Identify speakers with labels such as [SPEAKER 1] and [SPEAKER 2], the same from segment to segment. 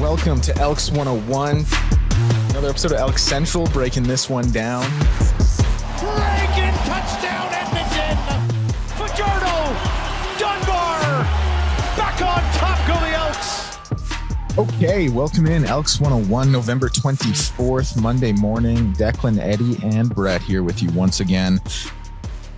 [SPEAKER 1] Welcome to Elks101. Another episode of Elks Central, breaking this one down.
[SPEAKER 2] Reagan, touchdown Edmonton! Fajardo, Dunbar, back on top go the Elks!
[SPEAKER 1] Okay, welcome in Elks101, November 24th, Monday morning. Declan, Eddie, and Brett here with you once again.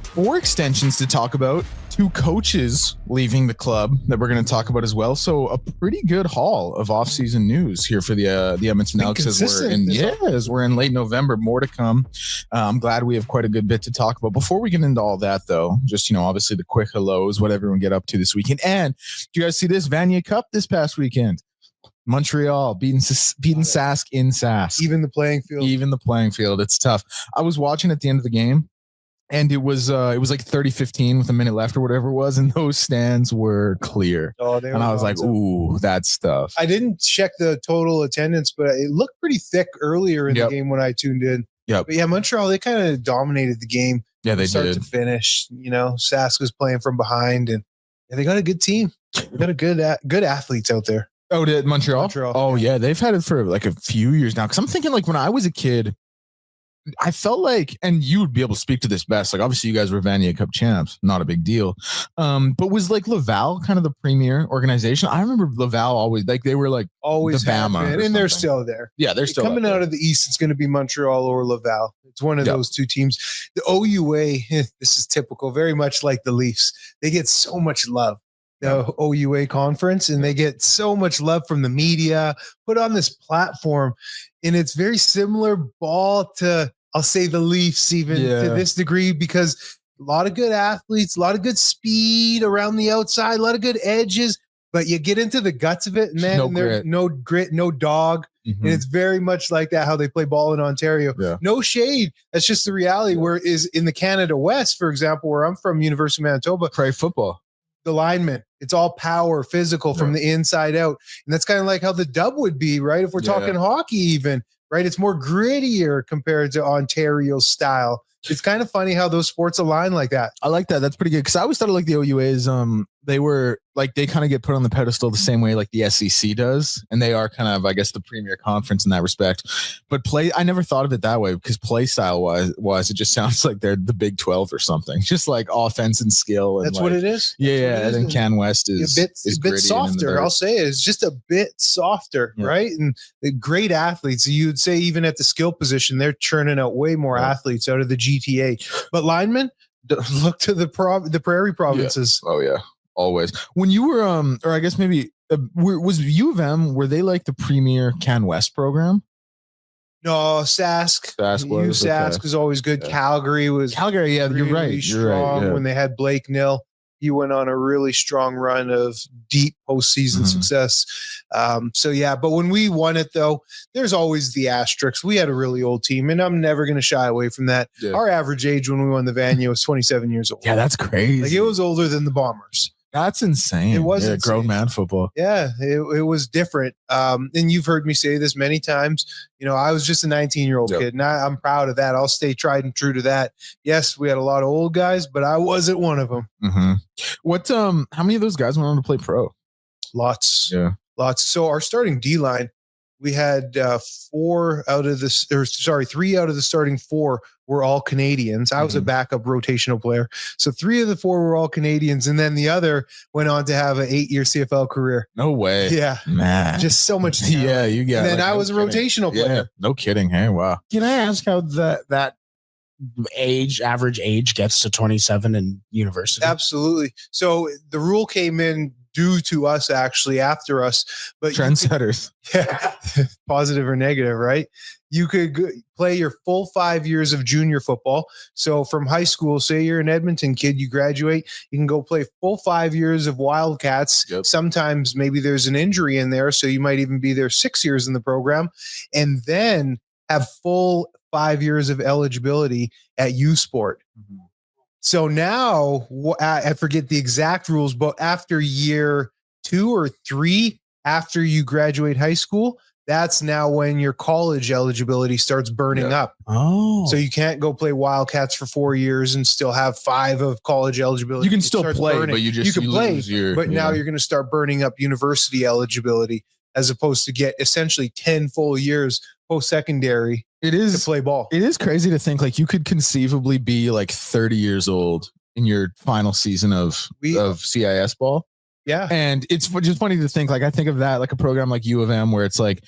[SPEAKER 1] 4 extensions to talk about. 2 coaches leaving the club that we're going to talk about as well. So a pretty good haul of off-season news here for the Edmonton Elks as we're in late November. More to come. I'm glad we have quite a good bit to talk about. Before we get into all that, though, just, obviously the quick hellos, what everyone get up to this weekend. And do you guys see this Vanier Cup this past weekend? Montreal beating Sask in Sask.
[SPEAKER 3] Even the playing field. It's tough. I was watching at the end of the game. And it was like 30-15 with a minute left or whatever it was, and those stands were clear. And I was like, ooh, that's tough.
[SPEAKER 4] I didn't check the total attendance, but it looked pretty thick earlier in the game when I tuned in.
[SPEAKER 3] Yep.
[SPEAKER 4] But yeah, Montreal, they kind of dominated the game.
[SPEAKER 3] Yeah, they
[SPEAKER 4] start
[SPEAKER 3] did.
[SPEAKER 4] to finish. Sask was playing from behind, and they got a good team. They got a good athletes out there.
[SPEAKER 3] Oh, did Montreal?
[SPEAKER 4] Oh,
[SPEAKER 3] yeah. They've had it for like a few years now. Because I'm thinking like when I was a kid, I felt like, and you would be able to speak to this best, like obviously you guys were Vanier Cup champs, not a big deal. But was like Laval kind of the premier organization? I remember Laval always, like they were like
[SPEAKER 4] always
[SPEAKER 3] the Bama.
[SPEAKER 4] And they're still there.
[SPEAKER 3] Yeah, they're still
[SPEAKER 4] coming out of the East. It's going to be Montreal or Laval. It's one of those two teams. The OUA, this is typical, very much like the Leafs. They get so much love. The OUA conference, and they get so much love from the media, put on this platform, and it's very similar ball to, I'll say, the Leafs even to this degree, because a lot of good athletes, a lot of good speed around the outside, a lot of good edges, but you get into the guts of it, and then there's no grit, no dog. Mm-hmm. And it's very much like that, how they play ball in Ontario. Yeah. No shade. That's just the reality. Where is in the Canada West, for example, where I'm from, University of Manitoba,
[SPEAKER 3] Prairie football.
[SPEAKER 4] The linemen, it's all power, physical from the inside out. And that's kind of like how the dub would be, right? If we're talking hockey even, right? It's more grittier compared to Ontario style. It's kind of funny how those sports align like that.
[SPEAKER 3] I like that. That's pretty good. Because I always thought of like the OUAs, they were like, they kind of get put on the pedestal the same way like the SEC does. And they are kind of, I guess, the premier conference in that respect. But I never thought of it that way, because play style wise, it just sounds like they're the Big 12 or something. Just like offense and skill. And
[SPEAKER 4] that's what it is.
[SPEAKER 3] Yeah. And then Can West is
[SPEAKER 4] a bit softer. I'll say it's just a bit softer, right? And the great athletes, you'd say even at the skill position, they're churning out way more athletes out of the GTA. But linemen, look to the prairie provinces.
[SPEAKER 3] Yeah. Oh yeah. Always. When you were, or I guess maybe, was U of M, were they like the premier Can West program?
[SPEAKER 4] No, Sask. Sask was always good.
[SPEAKER 3] Yeah.
[SPEAKER 4] Calgary,
[SPEAKER 3] yeah,
[SPEAKER 4] really
[SPEAKER 3] you're right.
[SPEAKER 4] Strong.
[SPEAKER 3] Yeah.
[SPEAKER 4] When they had Blake Nill, he went on a really strong run of deep postseason success. But when we won it, though, there's always the asterisks. We had a really old team, and I'm never going to shy away from that. Yeah. Our average age when we won the Vanier was 27 years old.
[SPEAKER 3] Yeah, that's crazy.
[SPEAKER 4] Like, it was older than the Bombers.
[SPEAKER 3] That's insane.
[SPEAKER 4] It was insane.
[SPEAKER 3] Grown man football.
[SPEAKER 4] Yeah, it was different. And you've heard me say this many times. I was just a 19-year-old kid, and I'm proud of that. I'll stay tried and true to that. Yes, we had a lot of old guys, but I wasn't one of them.
[SPEAKER 3] Mm-hmm. What? How many of those guys went on to play pro?
[SPEAKER 4] Lots.
[SPEAKER 3] Yeah.
[SPEAKER 4] Lots. So our starting D-line, we had 3 out of the starting 4 were all Canadians. I was a backup rotational player. So 3 of the 4 were all Canadians. And then the other went on to have an 8-year CFL career.
[SPEAKER 3] No way.
[SPEAKER 4] Yeah.
[SPEAKER 3] Man.
[SPEAKER 4] Just so much talent.
[SPEAKER 3] Yeah, you got
[SPEAKER 4] And then I was a rotational player.
[SPEAKER 3] Yeah, no kidding. Hey, wow.
[SPEAKER 5] Can I ask how that average age gets to 27 in university?
[SPEAKER 4] Absolutely. So the rule came in due to us, actually, after us. But
[SPEAKER 3] trendsetters.
[SPEAKER 4] Positive or negative, right? You could play your full 5 years of junior football. So from high school, say you're an Edmonton kid, you graduate, you can go play full 5 years of Wildcats.
[SPEAKER 3] Yep.
[SPEAKER 4] Sometimes maybe there's an injury in there, so you might even be there 6 years in the program, and then have full 5 years of eligibility at U Sport. Mm-hmm. So now, I forget the exact rules, but after year 2 or 3, after you graduate high school, that's now when your college eligibility starts burning up.
[SPEAKER 5] Oh.
[SPEAKER 4] So you can't go play Wildcats for 4 years and still have 5 of college eligibility.
[SPEAKER 3] You can still play, but you can play,
[SPEAKER 4] but now you're going to start burning up university eligibility. as opposed to get essentially 10 full years post-secondary
[SPEAKER 3] It
[SPEAKER 4] to
[SPEAKER 3] is
[SPEAKER 4] play ball.
[SPEAKER 3] It is crazy to think like you could conceivably be like 30 years old in your final season of CIS ball.
[SPEAKER 4] Yeah.
[SPEAKER 3] And it's just funny to think, like, I think of that, like a program like U of M where it's like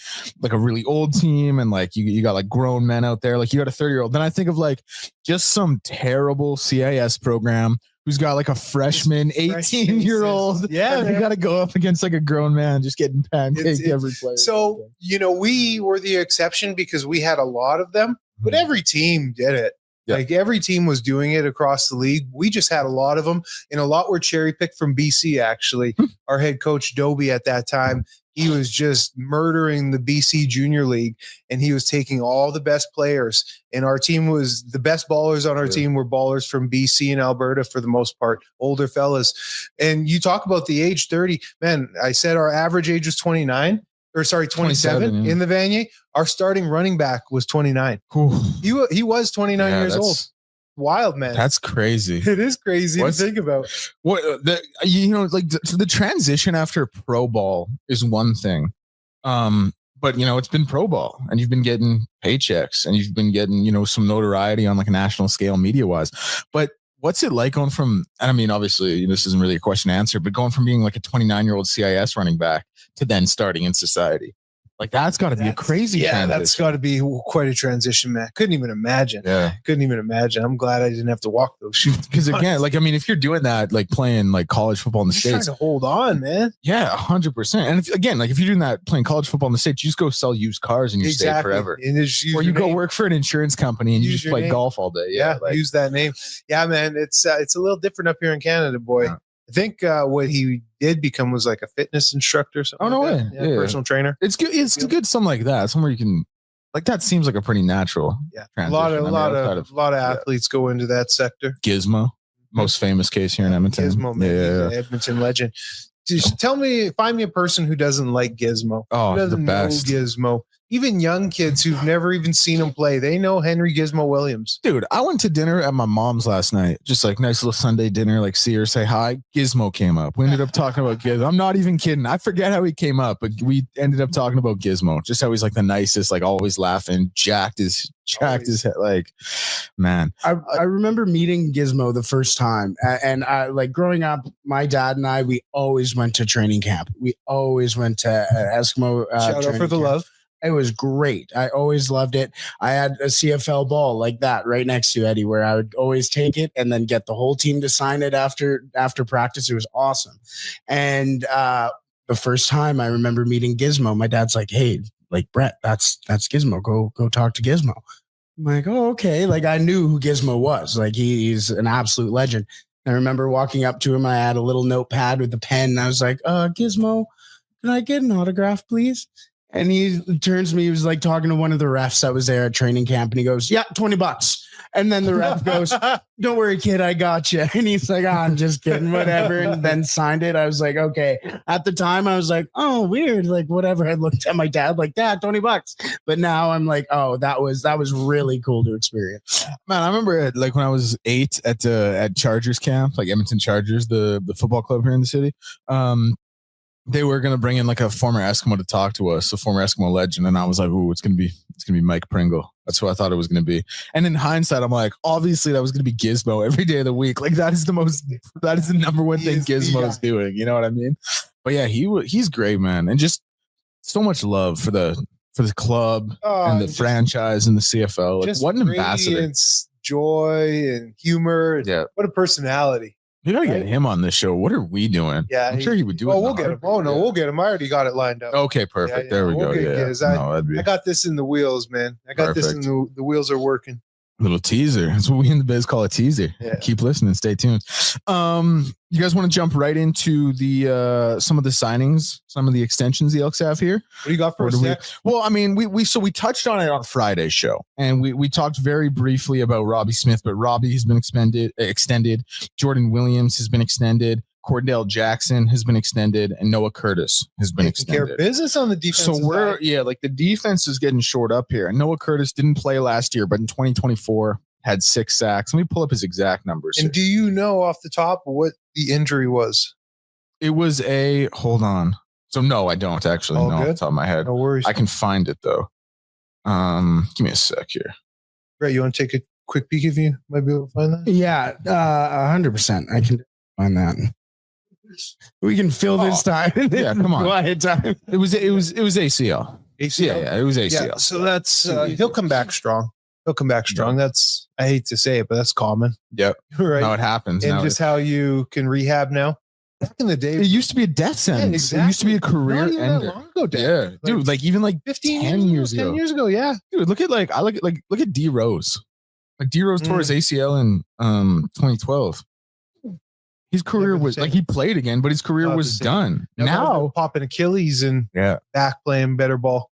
[SPEAKER 3] a really old team and like you got like grown men out there, like you got a 30-year-old. Then I think of like just some terrible CIS program who's got like a freshman 18-year-old.
[SPEAKER 4] Yeah.
[SPEAKER 3] You got to go up against like a grown man just getting pancaked every play.
[SPEAKER 4] So, we were the exception because we had a lot of them, but every team did it.
[SPEAKER 3] Yeah.
[SPEAKER 4] Like every team was doing it across the league. We just had a lot of them, and a lot were cherry picked from BC. Actually, our head coach Dobie at that time, he was just murdering the BC Junior League, and he was taking all the best players. And our team was the best ballers on our team were ballers from BC and Alberta for the most part, older fellas. And you talk about the age 30, man. I said our average age was 27
[SPEAKER 3] yeah.
[SPEAKER 4] in the Vanier. Our starting running back was 29. He was 29 years old. Wild, man.
[SPEAKER 3] That's crazy.
[SPEAKER 4] It is crazy to think about.
[SPEAKER 3] What the transition after pro ball is one thing. But it's been pro ball and you've been getting paychecks and you've been getting, some notoriety on like a national scale media wise. But what's it like going from, and I mean, obviously this isn't really a question to answer, but going from being like a 29-year-old CIS running back to then starting in society, like that's got to be a crazy transition.
[SPEAKER 4] That's got to be quite a transition, man. Couldn't even imagine. I'm glad I didn't have to walk those shoes.
[SPEAKER 3] Because again, like, I mean, if you're doing that, like playing like college football in the States,
[SPEAKER 4] trying to hold on, man.
[SPEAKER 3] Yeah, 100%. And if you're doing that playing college football in the States, you just go sell used cars in your state forever.
[SPEAKER 4] Or
[SPEAKER 3] you go work for an insurance company and you just play golf all day.
[SPEAKER 4] Yeah, use that name. Yeah, man. It's a little different up here in Canada, boy. Yeah. I think what he did become was like a fitness instructor or something.
[SPEAKER 3] Oh, no way.
[SPEAKER 4] Yeah, personal trainer.
[SPEAKER 3] It's good. It's good. Something like that. Somewhere you can, like, that seems like a pretty natural.
[SPEAKER 4] Yeah. A lot of athletes go into that sector.
[SPEAKER 3] Gizmo, most famous case here in Edmonton.
[SPEAKER 4] Gizmo, man. Yeah. Edmonton legend. Just find me a person who doesn't like Gizmo.
[SPEAKER 3] Oh,
[SPEAKER 4] who doesn't
[SPEAKER 3] the best.
[SPEAKER 4] know Gizmo. Even young kids who've never even seen him play, they know Henry Gizmo Williams.
[SPEAKER 3] Dude, I went to dinner at my mom's last night. Just like nice little Sunday dinner, like see her, say hi. Gizmo came up. We ended up talking about Gizmo. I'm not even kidding. I forget how he came up, but we ended up talking about Gizmo. Just how he's like the nicest, like always laughing, jacked his head. Like, man.
[SPEAKER 5] I remember meeting Gizmo the first time. And I, like, growing up, my dad and I, we always went to training camp. We always went to Eskimo.
[SPEAKER 4] Shout out for the love.
[SPEAKER 5] It was great. I always loved it. I had a CFL ball like that right next to Eddie where I would always take it and then get the whole team to sign it after practice. It was awesome. And the first time I remember meeting Gizmo, my dad's like, hey, like, Brett, that's Gizmo. Go talk to Gizmo. I'm like, oh, okay. Like, I knew who Gizmo was. Like, he's an absolute legend. I remember walking up to him. I had a little notepad with a pen. And I was like, Gizmo, can I get an autograph, please? And he turns to me, he was like talking to one of the refs that was there at training camp. And he goes, yeah, $20. And then the ref goes, don't worry, kid, I got you. And he's like, I'm just kidding, whatever. And then signed it. I was like, okay. At the time, I was like, oh, weird. Like, whatever. I looked at my dad like, Dad, $20. But now I'm like, oh, that was really cool to experience.
[SPEAKER 3] Man, I remember like when I was 8 at Chargers camp, like Edmonton Chargers, the football club here in the city. They were going to bring in like a former Eskimo to talk to us, a former Eskimo legend. And I was like, ooh, it's going to be Mike Pringle. That's who I thought it was going to be. And in hindsight, I'm like, obviously that was going to be Gizmo every day of the week. Like that is the number one thing Gizmo is doing. You know what I mean? But yeah, he's great, man. And just so much love for the club and the franchise and the CFL. Like, what an ambassador.
[SPEAKER 4] Joy and humor.
[SPEAKER 3] Yeah.
[SPEAKER 4] What a personality.
[SPEAKER 3] We gotta get him on this show. What are we doing?
[SPEAKER 4] Yeah,
[SPEAKER 3] I'm sure he would do it.
[SPEAKER 4] Oh, we'll get him. Oh no, we'll get him. I already got it lined up.
[SPEAKER 3] Okay, perfect. There we go.
[SPEAKER 4] I got this in the wheels, man. I got this in the wheels are working.
[SPEAKER 3] Little teaser. That's what we in the biz call a teaser.
[SPEAKER 4] Yeah. Keep
[SPEAKER 3] listening. Stay tuned. You guys want to jump right into the some of the signings, some of the extensions the Elks have here?
[SPEAKER 4] What do you got for us?
[SPEAKER 3] Well, I mean, we touched on it on Friday's show, and we talked very briefly about Robbie Smith, but Robbie has been extended. Jordan Williams has been extended. Kordell Jackson has been extended, and Noah Curtis has been extended.
[SPEAKER 4] Care business on the defense.
[SPEAKER 3] So like the defense is getting short up here. And Noah Curtis didn't play last year, but in 2024 had 6 sacks. Let me pull up his exact numbers.
[SPEAKER 4] And do you know off the top what the injury was?
[SPEAKER 3] It was hold on. So no, I don't actually.
[SPEAKER 4] All
[SPEAKER 3] No, off the
[SPEAKER 4] good?
[SPEAKER 3] top of my head.
[SPEAKER 4] No worries.
[SPEAKER 3] I can find it though. Give me a sec here.
[SPEAKER 4] Brett, you want to take a quick peek if you might be able to find that?
[SPEAKER 5] Yeah, 100%. I can find that. We can fill this time.
[SPEAKER 3] Yeah, come on.
[SPEAKER 5] Quiet time.
[SPEAKER 3] It was ACL.
[SPEAKER 4] ACL.
[SPEAKER 3] Yeah, it was ACL.
[SPEAKER 4] Yeah, so that's he'll come back strong. He'll come back strong. That's, I hate to say it, but that's common.
[SPEAKER 3] Yep.
[SPEAKER 4] Right.
[SPEAKER 3] Now it happens.
[SPEAKER 4] And
[SPEAKER 3] Now
[SPEAKER 4] just how you can rehab now. Back in the day,
[SPEAKER 3] it used to be a death sentence. It used to be a career
[SPEAKER 4] not even that
[SPEAKER 3] ender.
[SPEAKER 4] long ago, Dad.
[SPEAKER 3] Yeah, dude. Like even like
[SPEAKER 4] 15
[SPEAKER 3] 10 years ago.
[SPEAKER 4] 10 years ago, yeah.
[SPEAKER 3] Dude, look at D Rose. Like D Rose tore his ACL in 2012. His career
[SPEAKER 4] Never the
[SPEAKER 3] was
[SPEAKER 4] same.
[SPEAKER 3] like he played again, but his career
[SPEAKER 4] Not the
[SPEAKER 3] was
[SPEAKER 4] same.
[SPEAKER 3] done.
[SPEAKER 4] Now
[SPEAKER 3] Now,
[SPEAKER 4] popping Achilles and back playing better ball.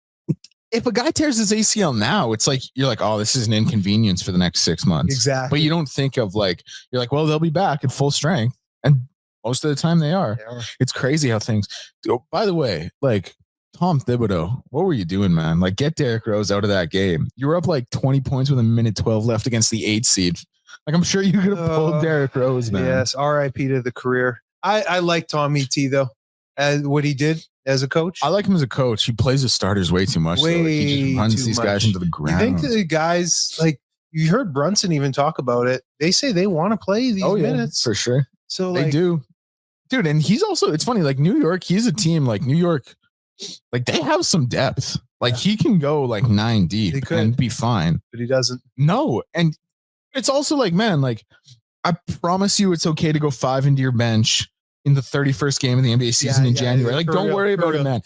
[SPEAKER 3] if a guy tears his ACL now, it's like you're like, oh, this is an inconvenience for the next 6 months.
[SPEAKER 4] Exactly.
[SPEAKER 3] But you don't think of like you're like, well, they'll be back at full strength, and most of the time they are. It's crazy how things. Oh, by the way, like Tom Thibodeau, what were you doing, man? Like, get Derrick Rose out of that game. You were up like 20 points with a minute 12 left against the 8 seed. Like, I'm sure you could have pulled Derrick Rose, man.
[SPEAKER 4] Yes, RIP to the career. I like Tom E.T. though, as what he did as a coach.
[SPEAKER 3] I like him as a coach. He plays his starters way too much. Way he just runs
[SPEAKER 4] too
[SPEAKER 3] these
[SPEAKER 4] much.
[SPEAKER 3] guys into the
[SPEAKER 4] You
[SPEAKER 3] ground.
[SPEAKER 4] think the guys, like, you heard Brunson even talk about it. They say they want to play these minutes.
[SPEAKER 3] for sure.
[SPEAKER 4] So
[SPEAKER 3] They
[SPEAKER 4] like,
[SPEAKER 3] do. Dude, and he's also, it's funny, like New York, he's a team like New York, like they have some depth. Like he can go like 9
[SPEAKER 4] He
[SPEAKER 3] deep
[SPEAKER 4] could.
[SPEAKER 3] and be fine.
[SPEAKER 4] but he doesn't.
[SPEAKER 3] No. And it's also like, man, like I promise you it's okay to go 5 into your bench in the 31st game of the NBA season in January. Like,
[SPEAKER 4] for
[SPEAKER 3] don't
[SPEAKER 4] real,
[SPEAKER 3] worry
[SPEAKER 4] for
[SPEAKER 3] about it,
[SPEAKER 4] real.
[SPEAKER 3] man.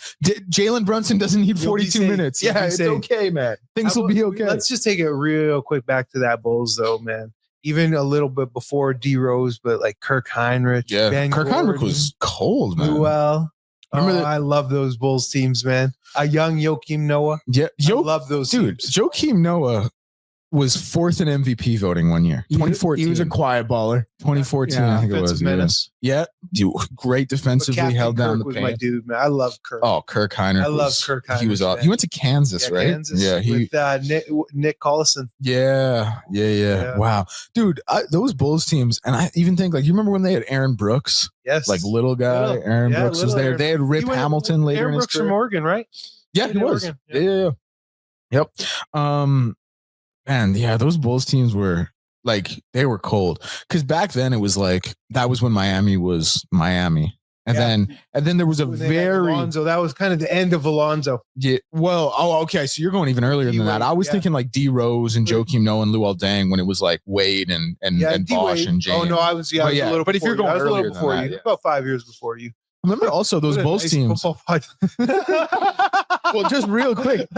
[SPEAKER 3] Jalen Brunson doesn't need
[SPEAKER 4] You'll be
[SPEAKER 3] 42
[SPEAKER 4] safe.
[SPEAKER 3] minutes.
[SPEAKER 4] You'll
[SPEAKER 3] Yeah,
[SPEAKER 4] be
[SPEAKER 3] it's
[SPEAKER 4] safe.
[SPEAKER 3] okay, man. Things will be okay.
[SPEAKER 4] Let's just take it real quick back to that Bulls though, man. Even a little bit before D Rose, but like Kirk Heinrich.
[SPEAKER 3] Yeah,
[SPEAKER 4] Ben
[SPEAKER 3] Kirk Heinrich
[SPEAKER 4] Gordon,
[SPEAKER 3] was cold, man.
[SPEAKER 4] Well,
[SPEAKER 3] Remember that-
[SPEAKER 4] I love those Bulls teams, man. A young Joakim Noah.
[SPEAKER 3] Yeah,
[SPEAKER 4] I love those
[SPEAKER 3] dude.
[SPEAKER 4] teams.
[SPEAKER 3] Joakim Noah was 4th in MVP voting one year. 2014.
[SPEAKER 5] He was a quiet baller.
[SPEAKER 3] 2014,
[SPEAKER 5] Yeah,
[SPEAKER 3] I think it was.
[SPEAKER 4] Defensive menace.
[SPEAKER 3] Yeah, dude, great
[SPEAKER 4] But
[SPEAKER 3] defensively,
[SPEAKER 4] Captain
[SPEAKER 3] held down
[SPEAKER 4] Kirk
[SPEAKER 3] the
[SPEAKER 4] was
[SPEAKER 3] paint.
[SPEAKER 4] my dude, man. I love Kirk.
[SPEAKER 3] Oh, Kirk Heinrich.
[SPEAKER 4] I love Kirk
[SPEAKER 3] He was
[SPEAKER 4] Heinrich,
[SPEAKER 3] off.
[SPEAKER 4] man.
[SPEAKER 3] He went to Kansas, right?
[SPEAKER 4] Kansas
[SPEAKER 3] Yeah,
[SPEAKER 4] with Nick Collison.
[SPEAKER 3] Yeah. Wow, dude, those Bulls teams, and I even think like you remember when they had Aaron Brooks,
[SPEAKER 4] Yes,
[SPEAKER 3] like little guy.
[SPEAKER 4] Little.
[SPEAKER 3] Aaron
[SPEAKER 4] Yeah,
[SPEAKER 3] Brooks was
[SPEAKER 4] little
[SPEAKER 3] there.
[SPEAKER 4] Aaron.
[SPEAKER 3] They had Rip
[SPEAKER 4] He went-
[SPEAKER 3] Hamilton later
[SPEAKER 4] Aaron
[SPEAKER 3] in his
[SPEAKER 4] Brooks from
[SPEAKER 3] career.
[SPEAKER 4] Oregon, right?
[SPEAKER 3] Yeah, he
[SPEAKER 4] in
[SPEAKER 3] was.
[SPEAKER 4] Oregon.
[SPEAKER 3] Yeah. Yep. And yeah, those Bulls teams were like they were cold because back then it was like that was when Miami was Miami, and then there was a
[SPEAKER 4] When they had
[SPEAKER 3] very
[SPEAKER 4] Alonzo. That was kind of the end of Alonzo.
[SPEAKER 3] okay. So you're going even earlier than that.
[SPEAKER 4] D-Wade,
[SPEAKER 3] I was
[SPEAKER 4] yeah.
[SPEAKER 3] thinking like D Rose and Joakim Noah and Luol Deng when it was like Wade and
[SPEAKER 4] D-Wade.
[SPEAKER 3] Bosh and James.
[SPEAKER 4] Oh no, I was
[SPEAKER 3] But
[SPEAKER 4] I was
[SPEAKER 3] yeah,
[SPEAKER 4] a little.
[SPEAKER 3] but if you're
[SPEAKER 4] before you.
[SPEAKER 3] going
[SPEAKER 4] I was a
[SPEAKER 3] earlier
[SPEAKER 4] little
[SPEAKER 3] than
[SPEAKER 4] before
[SPEAKER 3] that,
[SPEAKER 4] you,
[SPEAKER 3] yeah.
[SPEAKER 4] about 5 years before you.
[SPEAKER 3] Remember also those
[SPEAKER 4] What a
[SPEAKER 3] Bulls
[SPEAKER 4] nice
[SPEAKER 3] teams.
[SPEAKER 4] football pod.
[SPEAKER 3] Well, just real quick,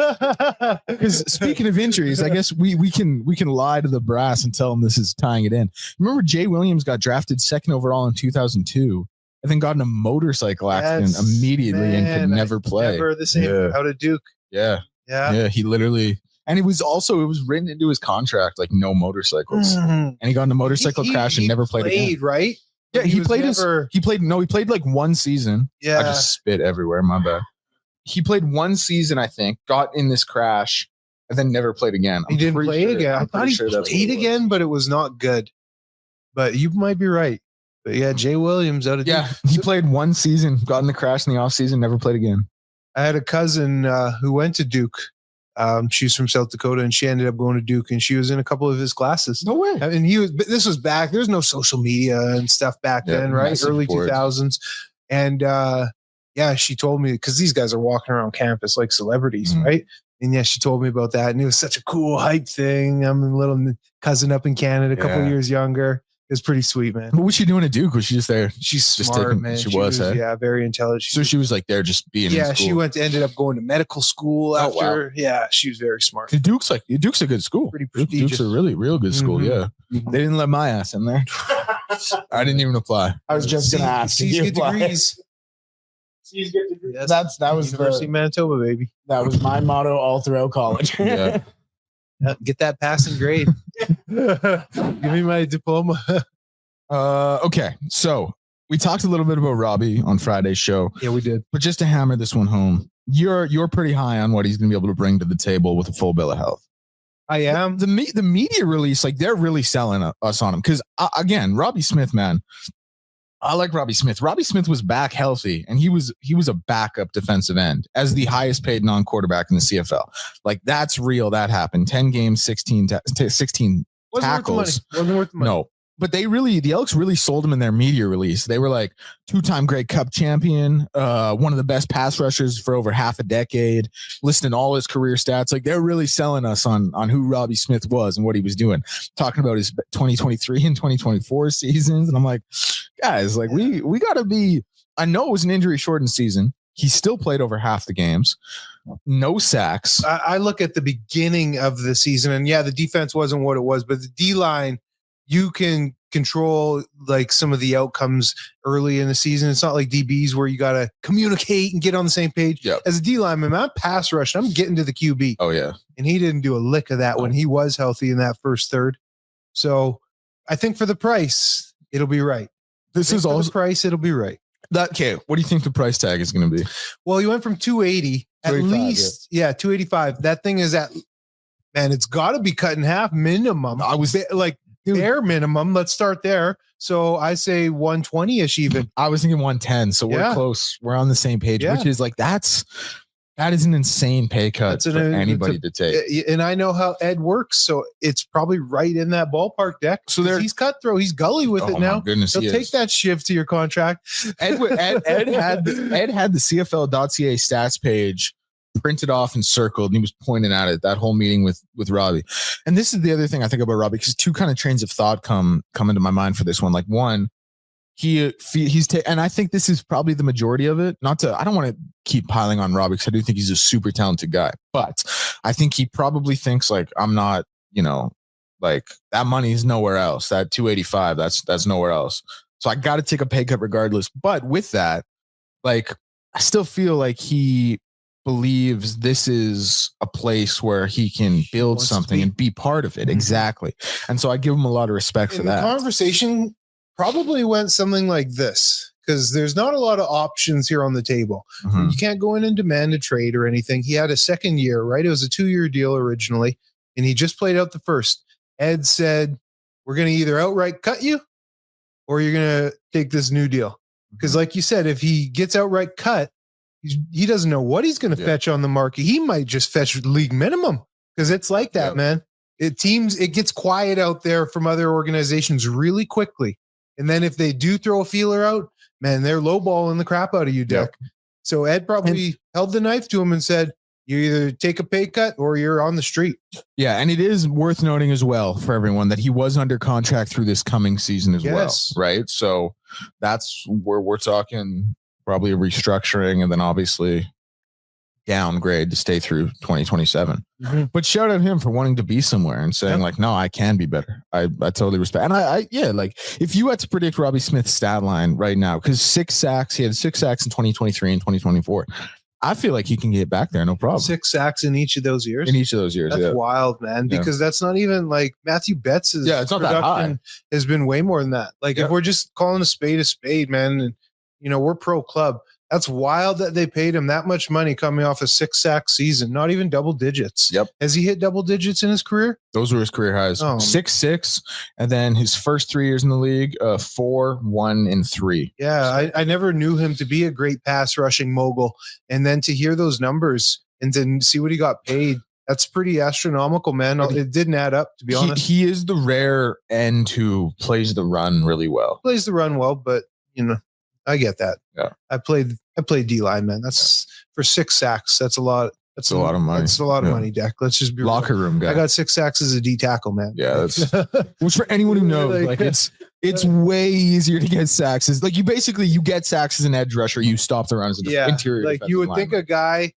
[SPEAKER 3] because speaking of injuries, I guess we can lie to the brass and tell them this is tying it in. Remember, Jay Williams got drafted 2nd overall in 2002, and then got in a motorcycle accident
[SPEAKER 4] Yes,
[SPEAKER 3] immediately and could
[SPEAKER 4] man,
[SPEAKER 3] never play.
[SPEAKER 4] Never the same out of Duke.
[SPEAKER 3] Yeah, he literally, and it was written into his contract like no motorcycles, and he got in a motorcycle crash and never played again.
[SPEAKER 4] Right?
[SPEAKER 3] Yeah,
[SPEAKER 4] But
[SPEAKER 3] he
[SPEAKER 4] was
[SPEAKER 3] played
[SPEAKER 4] never-
[SPEAKER 3] he played like one season.
[SPEAKER 4] Yeah.
[SPEAKER 3] I just spit everywhere. My bad. He played one season, I think, got in this crash, and then never played again.
[SPEAKER 4] He didn't play again. I thought he played again, but it was not good. But you might be right. But yeah, Jay Williams out of
[SPEAKER 3] Yeah,
[SPEAKER 4] Duke.
[SPEAKER 3] he played one season, got in the crash in the off season, never played again.
[SPEAKER 4] I had a cousin who went to Duke. She's from South Dakota, and she ended up going to Duke, and she was in a couple of his classes.
[SPEAKER 3] No way.
[SPEAKER 4] And but this was back. There's no social media and stuff back
[SPEAKER 3] Yeah,
[SPEAKER 4] then, right?
[SPEAKER 3] message
[SPEAKER 4] Early
[SPEAKER 3] boards.
[SPEAKER 4] 2000s. And yeah, she told me because these guys are walking around campus like celebrities,
[SPEAKER 3] Mhm.
[SPEAKER 4] right? And yeah, she told me about that, and it was such a cool hype thing. I'm a little cousin up in Canada, a couple
[SPEAKER 3] Yeah.
[SPEAKER 4] years younger. It was pretty sweet, man.
[SPEAKER 3] What was she doing at Duke? Was she just there?
[SPEAKER 4] She's
[SPEAKER 3] Just
[SPEAKER 4] smart,
[SPEAKER 3] taking-
[SPEAKER 4] man.
[SPEAKER 3] she was, eh?
[SPEAKER 4] yeah, very intelligent.
[SPEAKER 3] So she was like there just being in
[SPEAKER 4] yeah,
[SPEAKER 3] school.
[SPEAKER 4] she ended up going to medical school
[SPEAKER 3] Oh,
[SPEAKER 4] after. Yeah, she was very smart.
[SPEAKER 3] Duke's a good school.
[SPEAKER 4] Pretty
[SPEAKER 3] Duke's
[SPEAKER 4] prestigious.
[SPEAKER 3] a really, real good school.
[SPEAKER 4] Mhm.
[SPEAKER 3] Yeah.
[SPEAKER 4] Mhm.
[SPEAKER 3] They didn't let my ass in there. I didn't even apply.
[SPEAKER 5] I was just going to ask. if
[SPEAKER 4] C's
[SPEAKER 5] you
[SPEAKER 4] get
[SPEAKER 5] applied.
[SPEAKER 4] degrees.
[SPEAKER 5] Yes. That was
[SPEAKER 4] University of Manitoba, baby.
[SPEAKER 5] that was my motto all throughout college.
[SPEAKER 3] Yeah.
[SPEAKER 4] Get that passing grade. Give me my diploma.
[SPEAKER 3] Okay. So we talked a little bit about Robbie on Friday's show,
[SPEAKER 4] Yeah, we did.
[SPEAKER 3] but just to hammer this one home, you're pretty high on what he's going to be able to bring to the table with a full bill of health.
[SPEAKER 4] I am.
[SPEAKER 3] The media release, like they're really selling us on him because again, Robbie Smith, man, I like Robbie Smith. Robbie Smith was back healthy, and he was a backup defensive end as the highest paid non-quarterback in the CFL. Like, that's real. That happened. 10 games, 16 tackles.
[SPEAKER 4] Wasn't worth the money.
[SPEAKER 3] No. But the Elks really sold him in their media release. They were like 2-time Grey Cup champion, one of the best pass rushers for over half a decade, listing all his career stats. Like, they're really selling us on who Robbie Smith was and what he was doing, talking about his 2023 and 2024 seasons. And I'm like, guys, like, we got to be, I know it was an injury shortened season. He still played over half the games. No sacks.
[SPEAKER 4] I look at the beginning of the season, and the defense wasn't what it was, but the D-line, you can control like some of the outcomes early in the season. It's not like DBs where you got to communicate and get on the same page.
[SPEAKER 3] Yep.
[SPEAKER 4] As a D lineman, I'm pass rush. I'm getting to the QB.
[SPEAKER 3] Oh yeah.
[SPEAKER 4] And he didn't do a lick of that when he was healthy in that first third. So I think for the price, it'll be right.
[SPEAKER 3] This is also
[SPEAKER 4] the price. It'll be right.
[SPEAKER 3] Okay. What do you think the price tag is going to be?
[SPEAKER 4] Well, you went from 280 at least. Yeah. 285. That thing is it's got to be cut in half minimum.
[SPEAKER 3] I was
[SPEAKER 4] like, bare minimum. Let's start there. So I say 120-ish even.
[SPEAKER 3] I was thinking 110. So we're close. We're on the same page, which is like, that is an insane pay cut for anybody to take.
[SPEAKER 4] And I know how Ed works, so it's probably right in that ballpark, Deck. So he's cutthroat. He's gully with it now.
[SPEAKER 3] Goodness,
[SPEAKER 4] he'll take that shift to your contract.
[SPEAKER 3] Ed had the CFL.ca stats page printed off and circled, and he was pointing at it that whole meeting with Robbie. And this is the other thing I think about Robbie, because two kind of trains of thought come into my mind for this one. Like, one, and I think this is probably the majority of it. I don't want to keep piling on Robbie, because I do think he's a super talented guy, but I think he probably thinks like, I'm not, like, that money is nowhere else. That 285, that's nowhere else. So I got to take a pay cut regardless. But with that, like, I still feel like he believes this is a place where he can build something and be part of it. Exactly. And so I give him a lot of respect for that.
[SPEAKER 4] The conversation probably went something like this, because there's not a lot of options here on the table.
[SPEAKER 3] Mm-hmm.
[SPEAKER 4] You can't go in and demand a trade or anything. He had a second year, right? It was a 2-year deal originally, and he just played out the first. Ed said, we're going to either outright cut you or you're going to take this new deal. Because like you said, if he gets outright cut, he doesn't know what he's going to fetch on the market. He might just fetch league minimum, because it's like that, man. It gets quiet out there from other organizations really quickly. And then if they do throw a feeler out, man, they're lowballing the crap out of you, Dick. So Ed probably held the knife to him and said, you either take a pay cut or you're on the street.
[SPEAKER 3] Yeah. And it is worth noting as well for everyone that he was under contract through this coming season as well. Right. So that's where we're talking probably a restructuring, and then obviously downgrade to stay through 2027. Mm-hmm. But shout out him for wanting to be somewhere and saying like, no, I can be better. I totally respect. And I like, if you had to predict Robbie Smith's stat line right now, because he had 6 sacks in 2023 and 2024. I feel like he can get back there, no problem.
[SPEAKER 4] 6 sacks in each of those years? That's wild, man, because that's not even like Matthew Betts'
[SPEAKER 3] it's not that high.
[SPEAKER 4] Has been way more than that. Like, if we're just calling a spade, man, and we're pro club. That's wild that they paid him that much money coming off a 6-sack season, not even double digits.
[SPEAKER 3] Yep.
[SPEAKER 4] Has he hit double digits in his career?
[SPEAKER 3] Those were his career highs. 6-6. And then his first 3 years in the league, 4, 1, and 3.
[SPEAKER 4] Yeah. I never knew him to be a great pass rushing mogul. And then to hear those numbers and then see what he got paid, that's pretty astronomical, man. It didn't add up, to be honest.
[SPEAKER 3] He is the rare end who plays the run really well.
[SPEAKER 4] Plays the run well, but I get that.
[SPEAKER 3] Yeah.
[SPEAKER 4] I played D-line, man. That's for 6 sacks. That's a lot. That's
[SPEAKER 3] a lot of money.
[SPEAKER 4] That's a lot of money, Deck. Let's just be
[SPEAKER 3] locker room guy.
[SPEAKER 4] I got 6 sacks as a D tackle, man.
[SPEAKER 3] Yeah, that's which for anyone who knows, like it's way easier to get sacks. It's like you get sacks as an edge rusher. You stop the runs in the interior.
[SPEAKER 4] Like you would think a guy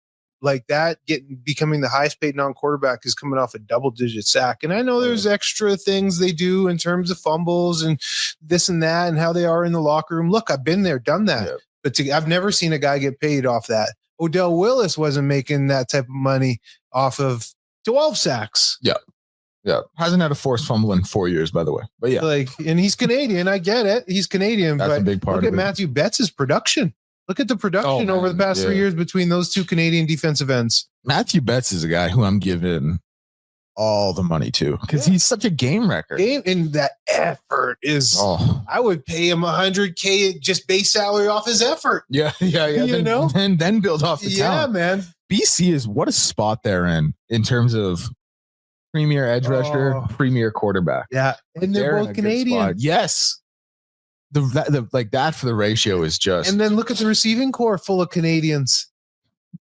[SPEAKER 4] like that becoming the highest paid non-quarterback is coming off a double-digit sack. And I know there's extra things they do in terms of fumbles and this and that and how they are in the locker room. Look, I've been there, done that. Yeah. But I've never seen a guy get paid off that. Odell Willis wasn't making that type of money off of 12 sacks.
[SPEAKER 3] Yeah. Yeah. Hasn't had a forced fumble in 4 years, by the way. But yeah.
[SPEAKER 4] And he's Canadian. I get it. He's Canadian.
[SPEAKER 3] That's a big part of it.
[SPEAKER 4] Look at Matthew Betts' production. Look at the production over the past 3 years between those two Canadian defensive ends.
[SPEAKER 3] Matthew Betts is a guy who I'm giving all the money too, because he's such a game wrecker.
[SPEAKER 4] And that effort is.
[SPEAKER 3] Oh,
[SPEAKER 4] I would pay him $100K just base salary off his effort.
[SPEAKER 3] yeah.
[SPEAKER 4] You know?
[SPEAKER 3] Then build off the talent.
[SPEAKER 4] Man.
[SPEAKER 3] BC is what a spot they're in terms of premier edge rusher, premier quarterback.
[SPEAKER 4] Yeah, and they're
[SPEAKER 3] in
[SPEAKER 4] both
[SPEAKER 3] a good
[SPEAKER 4] Canadian.
[SPEAKER 3] spot. Yes, the like that for the ratio is just.
[SPEAKER 4] And then look at the receiving core full of Canadians.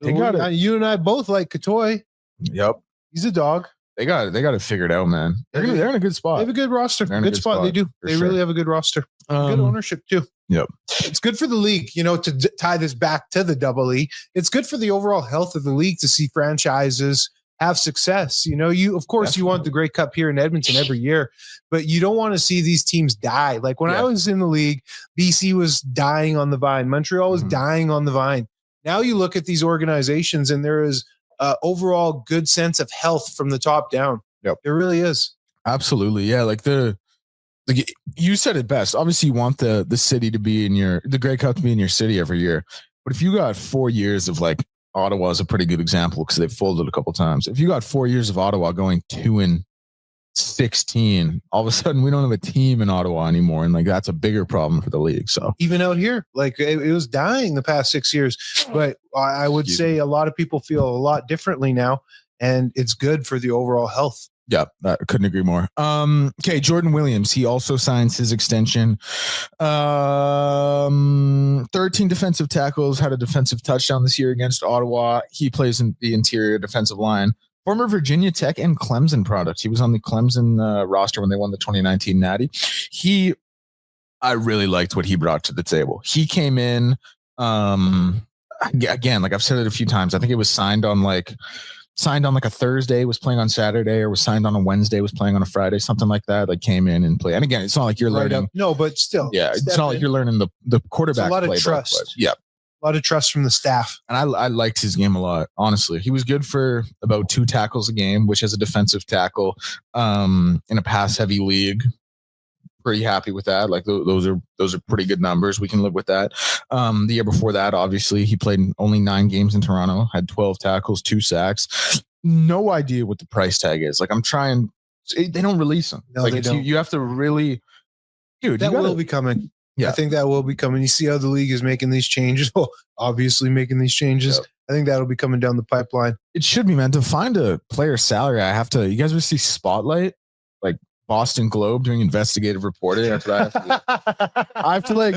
[SPEAKER 3] They got it.
[SPEAKER 4] You and I both like Katoy.
[SPEAKER 3] Yep,
[SPEAKER 4] He's a dog.
[SPEAKER 3] they got it figured out, man. They're in a good
[SPEAKER 4] They
[SPEAKER 3] spot.
[SPEAKER 4] have a good roster.
[SPEAKER 3] They're in a
[SPEAKER 4] Good spot. They do.
[SPEAKER 3] for
[SPEAKER 4] They
[SPEAKER 3] sure.
[SPEAKER 4] really have a good roster. Good ownership too.
[SPEAKER 3] Yep.
[SPEAKER 4] It's good for the league, to tie this back to the Double E. It's good for the overall health of the league to see franchises have success. You of course you want the Grey Cup here in Edmonton every year, but you don't want to see these teams die. Like when I was in the league, BC was dying on the vine. Montreal was dying on the vine. Now you look at these organizations and there is overall good sense of health from the top down.
[SPEAKER 3] Yep.
[SPEAKER 4] There really is.
[SPEAKER 3] Absolutely. Yeah. Like you said it best. Obviously, you want the city to be the Grey Cup to be in your city every year. But if you got 4 years of like Ottawa is a pretty good example because they've folded a couple times. If you got 4 years of Ottawa going 2-16, all of a sudden we don't have a team in Ottawa anymore, and like that's a bigger problem for the league. So
[SPEAKER 4] even out here, like it was dying the past 6 years, but I would say a lot of people feel a lot differently now, and it's good for the overall health.
[SPEAKER 3] yeah, I couldn't agree more. Okay, Jordan Williams, he also signs his extension. 13 defensive tackles, had a defensive touchdown this year against Ottawa. He plays in the interior defensive line. Former Virginia Tech and Clemson product. He was on the Clemson roster when they won the 2019 Natty. I really liked what he brought to the table. He came in, again, like I've said it a few times, I think it was signed on like a Thursday, was playing on Saturday, or was signed on a Wednesday, was playing on a Friday, something like that. Like came in and played. And again, it's not like you're learning.
[SPEAKER 4] No, but still.
[SPEAKER 3] Yeah, it's not like you're learning the quarterback.
[SPEAKER 4] It's a lot of
[SPEAKER 3] playbook,
[SPEAKER 4] trust.
[SPEAKER 3] but yeah.
[SPEAKER 4] A lot of trust from the staff.
[SPEAKER 3] And I liked his game a lot, honestly. He was good for about 2 tackles a game, which as a defensive tackle in a pass-heavy league, pretty happy with that. Like those are pretty good numbers. We can live with that. The year before that, obviously, he played only 9 games in Toronto, had 12 tackles, 2 sacks. No idea what the price tag is. Like I'm trying, they don't release them.
[SPEAKER 4] No,
[SPEAKER 3] like
[SPEAKER 4] they don't.
[SPEAKER 3] You have to really, dude.
[SPEAKER 4] That will be coming.
[SPEAKER 3] Yeah.
[SPEAKER 4] I think that will be coming. You see how the league is making these changes. Well, obviously making these changes.
[SPEAKER 3] Yep.
[SPEAKER 4] I think that'll be coming down the pipeline.
[SPEAKER 3] It should be, man. To find a player salary, I have to. You guys ever see Spotlight, like Boston Globe doing investigative reporting? That's what I have to do.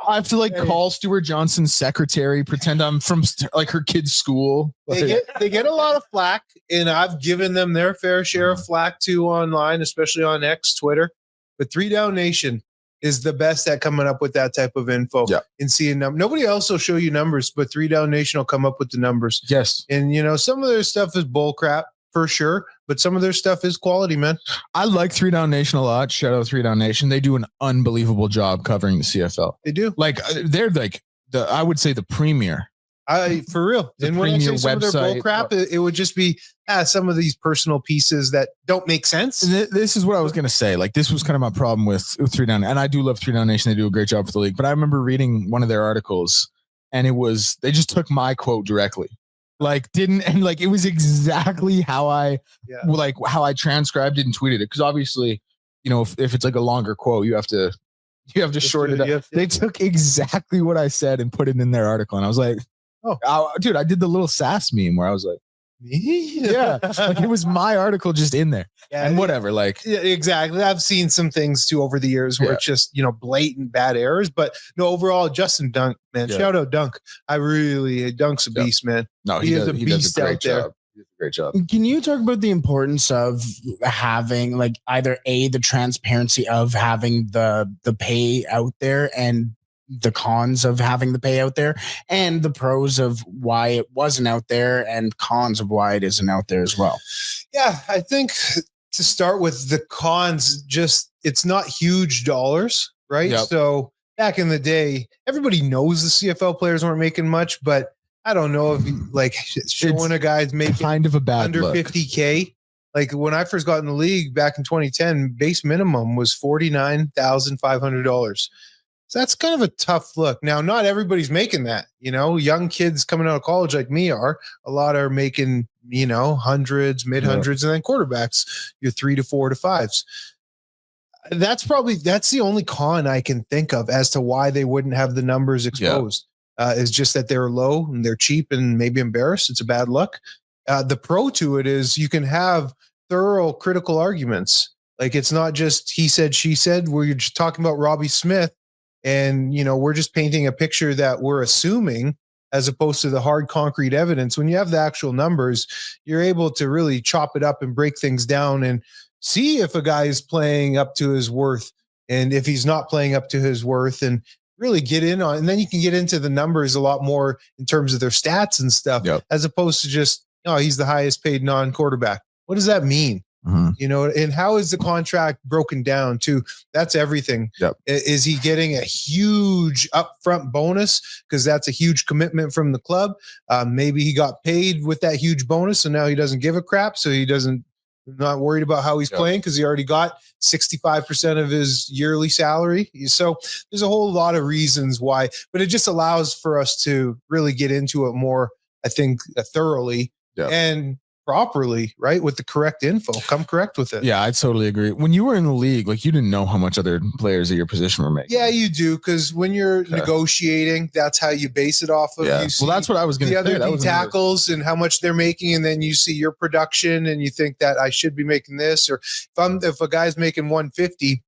[SPEAKER 3] I have to call Stuart Johnson's secretary, pretend I'm from like her kid's school.
[SPEAKER 4] They get a lot of flack, and I've given them their fair share of flack too online, especially on X, Twitter. But 3 Down Nation is the best at coming up with that type of info and seeing them. Nobody else will show you numbers, but 3 Down Nation will come up with the numbers.
[SPEAKER 3] Yes.
[SPEAKER 4] And, some of their stuff is bull crap for sure, but some of their stuff is quality, man.
[SPEAKER 3] I like 3 Down Nation a lot. Shout out 3 Down Nation. They do an unbelievable job covering the CFL.
[SPEAKER 4] They do.
[SPEAKER 3] Like they're like I would say the premier.
[SPEAKER 4] For real. And when I say some of their bull crap, it would just be some of these personal pieces that don't make sense.
[SPEAKER 3] This is what I was going to say. Like this was kind of my problem with 3 Down. And I do love 3 Down Nation. They do a great job for the league. But I remember reading one of their articles and they just took my quote directly. It was exactly how I transcribed it and tweeted it. Cause obviously, if it's like a longer quote, you have to shorten it up. They took exactly what I said and put it in their article. And I was like, oh, dude, I did the little sass meme where I was like, yeah, like it was my article just in there and whatever. Like,
[SPEAKER 4] yeah, exactly. I've seen some things too over the years where it's just, blatant bad errors, but no, overall, Justin Dunk, man, shout out Dunk. Dunk's a beast, man.
[SPEAKER 3] No, he is a beast out there. He does a great job.
[SPEAKER 5] Can you talk about the importance of having either the transparency of having the pay out there and the cons of having the pay out there and the pros of why it wasn't out there and cons of why it isn't out there as well?
[SPEAKER 4] Yeah, I think to start with the cons, just it's not huge dollars, right?
[SPEAKER 3] Yep.
[SPEAKER 4] So back in the day, everybody knows the CFL players weren't making much, but I don't know if showing a guy's making
[SPEAKER 3] kind of a bad
[SPEAKER 4] under
[SPEAKER 3] look.
[SPEAKER 4] $50K. Like when I first got in the league back in 2010, base minimum was $49,500. So that's kind of a tough look. Now, not everybody's making that. Young kids coming out of college like me are. A lot are making, hundreds, mid-hundreds, and then quarterbacks, your 3 to 4 to 5s. That's the only con I can think of as to why they wouldn't have the numbers exposed. Is just that they're low and they're cheap and maybe embarrassed. It's a bad look. The pro to it is you can have thorough critical arguments. Like, it's not just he said, she said, where you're just talking about Robbie Smith and, we're just painting a picture that we're assuming as opposed to the hard concrete evidence. When you have the actual numbers, you're able to really chop it up and break things down and see if a guy is playing up to his worth and if he's not playing up to his worth, and really get in on, and then you can get into the numbers a lot more in terms of their stats and stuff, as opposed to just, he's the highest paid non-quarterback. What does that mean? And how is the contract broken down too? That's everything. Is he getting a huge upfront bonus because that's a huge commitment from the club? Maybe he got paid with that huge bonus and now he doesn't give a crap, so he doesn't, not worried about how he's playing because he already got 65% of his yearly salary. So there's a whole lot of reasons why, but it just allows for us to really get into it more, I think, thoroughly and properly, right? With the correct info. Come correct with it.
[SPEAKER 3] Yeah, I totally agree. When you were in the league, like, you didn't know how much other players at your position were making.
[SPEAKER 4] Yeah, you do, because when you're negotiating, that's how you base it off of. You see
[SPEAKER 3] well, that's what I was going to say.
[SPEAKER 4] The other tackles and how much they're making, and then you see your production, and you think that I should be making this. Or if a guy's making 150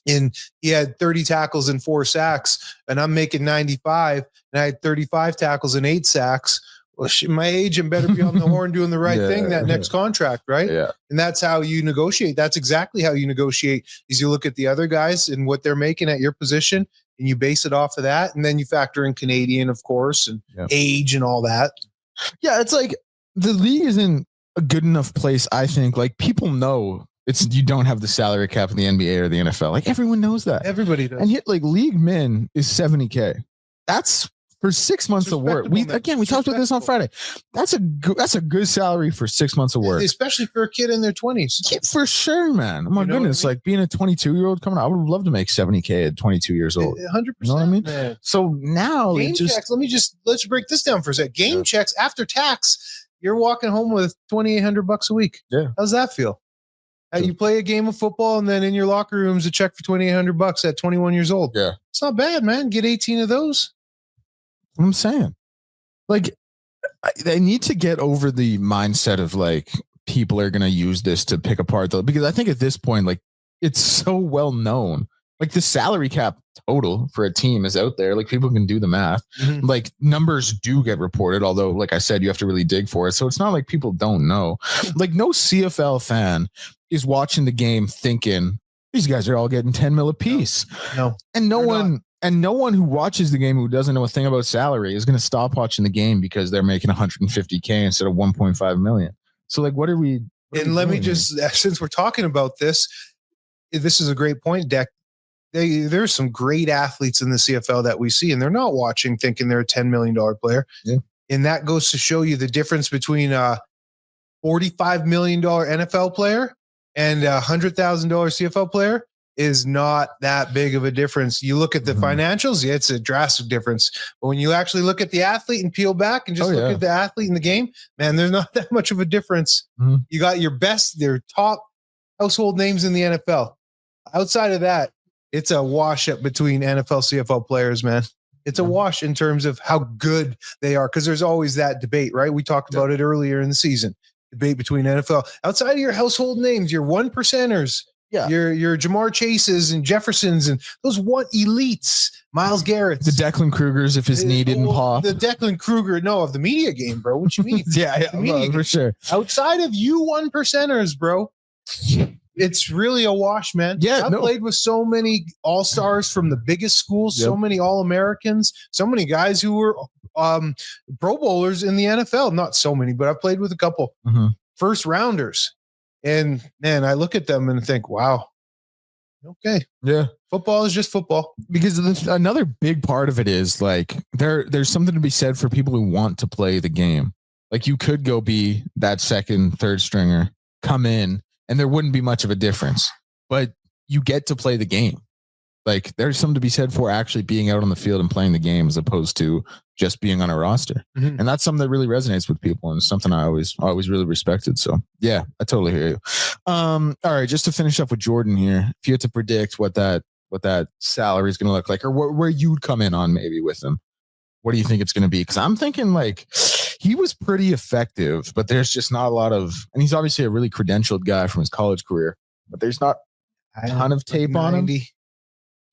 [SPEAKER 4] and he had 30 tackles and 4 sacks, and I'm making 95, and I had 35 tackles and 8 sacks. Well, my agent better be on the horn doing the right thing that next contract, right? Yeah. And that's how you negotiate. That's exactly how you negotiate, is you look at the other guys and what they're making at your position, and you base it off of that. And then you factor in Canadian, of course, and age and all that.
[SPEAKER 3] Yeah, it's like the league is in a good enough place, I think. Like, people know you don't have the salary cap in the NBA or the NFL. Like, everyone knows that.
[SPEAKER 4] Everybody does.
[SPEAKER 3] And yet, like, league min is $70K. That's for 6 months of work. We talked about this on Friday. That's a good salary for 6 months of work,
[SPEAKER 4] especially for a kid in their 20s.
[SPEAKER 3] Yeah, for sure, man. Oh my goodness, like, being a 22-year-old coming out, I would love to make $70K at 22 years old.
[SPEAKER 4] 100%.
[SPEAKER 3] You know what I mean?
[SPEAKER 4] Man.
[SPEAKER 3] So now,
[SPEAKER 4] game checks. Let's break this down for a sec. Game checks after tax, you're walking home with $2,800 a week.
[SPEAKER 3] Yeah,
[SPEAKER 4] how's that feel? You play a game of football, and then in your locker rooms, a check for $2,800 at 21 years old.
[SPEAKER 3] Yeah,
[SPEAKER 4] it's not bad, man. Get 18 of those.
[SPEAKER 3] I'm saying, like, they need to get over the mindset of, like, people are going to use this to pick apart, though, because I think at this point, like, it's so well known. Like, the salary cap total for a team is out there. Like, people can do the math. Mm-hmm. Like, numbers do get reported, although, like I said, you have to really dig for it. So it's not like people don't know. Like, no CFL fan is watching the game thinking these guys are all getting 10 mil a piece.
[SPEAKER 4] No.
[SPEAKER 3] And no one who watches the game who doesn't know a thing about salary is going to stop watching the game because they're making $150K instead of 1.5 million. So, like, what are we?
[SPEAKER 4] Let me just, since we're talking about this is a great point, Deck. There's some great athletes in the CFL that we see, and they're not watching thinking they're a $10 million player.
[SPEAKER 3] Yeah.
[SPEAKER 4] And that goes to show you the difference between a $45 million NFL player and a $100,000 CFL player. Is not that big of a difference. You look at the financials, it's a drastic difference. But when you actually look at the athlete and peel back and just look at the athlete in the game, man, there's not that much of a difference. Mm-hmm. You got their top household names in the NFL. Outside of that, it's a wash up between NFL, CFL players, man. It's a wash in terms of how good they are, because there's always that debate, right? We talked about it earlier in the season. Debate between NFL. Outside of your household names, your 1%ers, your Jamar Chases and Jeffersons and those elites, Myles Garrett,
[SPEAKER 3] the Declan Krugers, if his knee didn't pop,
[SPEAKER 4] the Declan Kruger, of the media game, bro. What you mean?
[SPEAKER 3] For sure.
[SPEAKER 4] Outside of you 1%ers, bro, it's really a wash, man.
[SPEAKER 3] Yeah,
[SPEAKER 4] I've played with so many all-stars from the biggest schools, so many All-Americans, so many guys who were Pro Bowlers in the NFL. Not so many, but I've played with a couple first rounders. And man, I look at them and think, wow, okay.
[SPEAKER 3] Yeah.
[SPEAKER 4] Football is just football.
[SPEAKER 3] Because another big part of it is, like, there's something to be said for people who want to play the game. Like, you could go be that second, third stringer, come in, and there wouldn't be much of a difference. But you get to play the game. Like there's something to be said for actually being out on the field and playing the game as opposed to just being on a roster.
[SPEAKER 4] Mhm.
[SPEAKER 3] And that's something that really resonates with people and something I always really respected. So yeah, I totally hear you. All right, just to finish up with Jordan here, if you had to predict what that salary is going to look like, or where you'd come in on maybe with him, what do you think it's going to be? Because I'm thinking like he was pretty effective, but there's just not a lot of, and he's obviously a really credentialed guy from his college career, but there's not a ton of tape on him.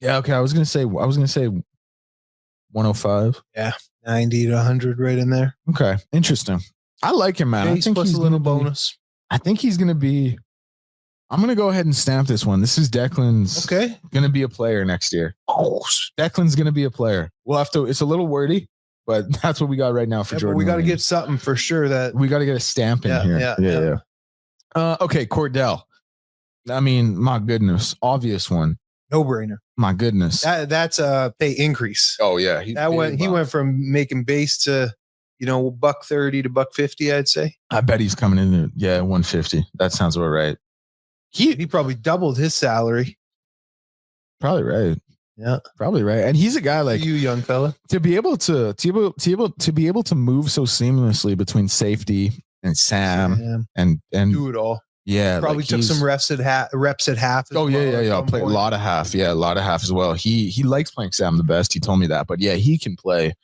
[SPEAKER 3] Yeah, okay. I was gonna say 105.
[SPEAKER 4] Yeah, 90 to 100 right in there.
[SPEAKER 3] Okay, interesting. I like him, man. I think
[SPEAKER 4] plus
[SPEAKER 3] he's
[SPEAKER 4] a little
[SPEAKER 3] bonus. I think he's gonna be. I'm gonna go ahead and stamp this one. This is Declan's.
[SPEAKER 4] Okay,
[SPEAKER 3] gonna be a player next year. Oh, Declan's gonna be a player. We'll have to. It's a little wordy, but that's what we got right now for Jordan.
[SPEAKER 4] But we got to
[SPEAKER 3] Williams.
[SPEAKER 4] get something for sure. That
[SPEAKER 3] we got to get a stamp in here. Yeah. Okay, Kordell. I mean, my goodness, obvious one.
[SPEAKER 4] No brainer.
[SPEAKER 3] My goodness.
[SPEAKER 4] That's a pay increase.
[SPEAKER 3] Oh yeah.
[SPEAKER 4] He went from making base to, $130 to $150, I'd say.
[SPEAKER 3] I bet he's coming in at 150. That sounds about right.
[SPEAKER 4] He probably doubled his salary.
[SPEAKER 3] Probably right.
[SPEAKER 4] Yeah.
[SPEAKER 3] Probably right. And he's a guy like
[SPEAKER 4] you, young fella.
[SPEAKER 3] To be able to move so seamlessly between safety and Sam and
[SPEAKER 4] do it all.
[SPEAKER 3] Yeah,
[SPEAKER 4] probably took some reps at half.
[SPEAKER 3] Oh yeah. Play a lot of half. Yeah, a lot of half as well. He likes playing Sam the best. He told me that, but yeah, he can play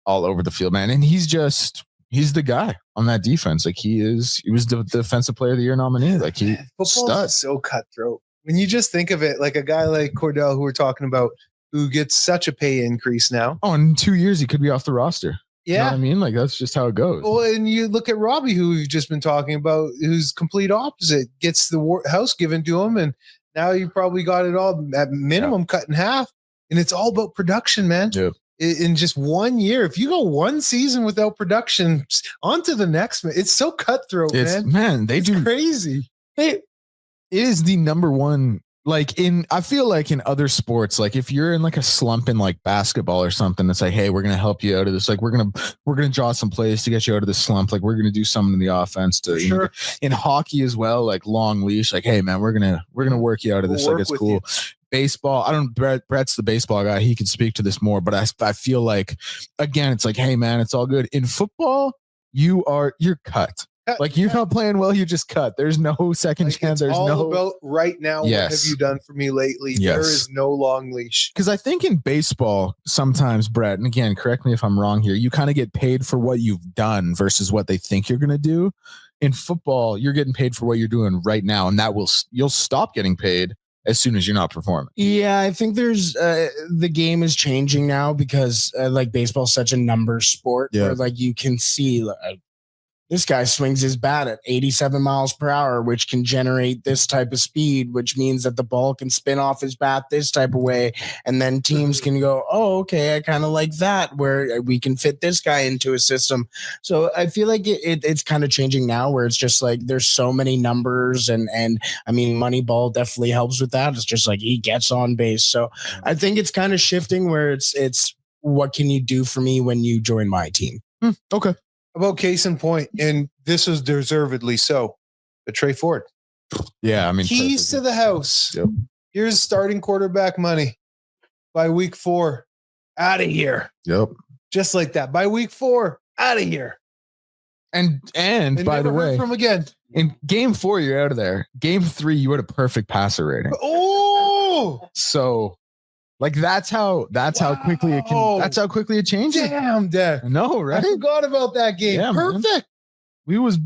[SPEAKER 3] all over the field, man. And he's the guy on that defense. Like he was the defensive player of the year nominee. Like
[SPEAKER 4] football is so cutthroat. When you just think of it, like a guy like Kordell, who we're talking about, who gets such a pay increase now.
[SPEAKER 3] Oh, in 2 years he could be off the roster.
[SPEAKER 4] Yeah.
[SPEAKER 3] You know what I mean? Like that's just how it goes.
[SPEAKER 4] Well, and you look at Robbie, who we've just been talking about, who's complete opposite, gets the house given to him, and now you probably got it all at minimum cut in half. And it's all about production, man.
[SPEAKER 3] Yeah.
[SPEAKER 4] In just 1 year, if you go one season without production, on to the next, man. It's so cutthroat, man.
[SPEAKER 3] It's
[SPEAKER 4] crazy.
[SPEAKER 3] It is the number one. I feel like in other sports, like if you're in like a slump in like basketball or something, it's like, hey, we're going to help you out of this. Like we're going to draw some plays to get you out of the slump. Like we're going to do something in the offense to,
[SPEAKER 4] sure.
[SPEAKER 3] In hockey as well, like long leash, like, hey man, we're going to work you out of this. Like it's cool. Baseball. Brett's the baseball guy. He can speak to this more, but I feel like, again, it's like, hey man, it's all good. In football, you're cut. Like you're not playing well, you just cut. There's no second chance. There's
[SPEAKER 4] all about right now. Yes. What have you done for me lately? Yes. There is no long leash.
[SPEAKER 3] Because I think in baseball, sometimes, Brett, and again, correct me if I'm wrong here, you kind of get paid for what you've done versus what they think you're going to do. In football, you're getting paid for what you're doing right now, and you'll stop getting paid as soon as you're not performing.
[SPEAKER 5] Yeah, I think there's the game is changing now because like baseball is such a numbers sport where like you can see this guy swings his bat at 87 miles per hour, which can generate this type of speed, which means that the ball can spin off his bat this type of way. And then teams can go, oh, okay, I kind of like that, where we can fit this guy into a system. So I feel like it's kind of changing now where it's just like there's so many numbers and I mean, Moneyball definitely helps with that. It's just like he gets on base. So I think it's kind of shifting where it's what can you do for me when you join my team?
[SPEAKER 3] Okay.
[SPEAKER 4] About case in point, and this was deservedly so, but Trey Ford.
[SPEAKER 3] Yeah, I mean,
[SPEAKER 4] keys to the house. Yep. Here's starting quarterback money by week 4. Out of here.
[SPEAKER 3] Yep.
[SPEAKER 4] Just like that. By week 4, out of here.
[SPEAKER 3] And by the way,
[SPEAKER 4] from again.
[SPEAKER 3] In game 4, you're out of there. Game 3, you had a perfect passer rating.
[SPEAKER 4] Oh,
[SPEAKER 3] so. Like that's how quickly it changes.
[SPEAKER 4] Damn, Dad.
[SPEAKER 3] No, right?
[SPEAKER 4] I forgot about that game. Yeah, perfect. Man.
[SPEAKER 3] We was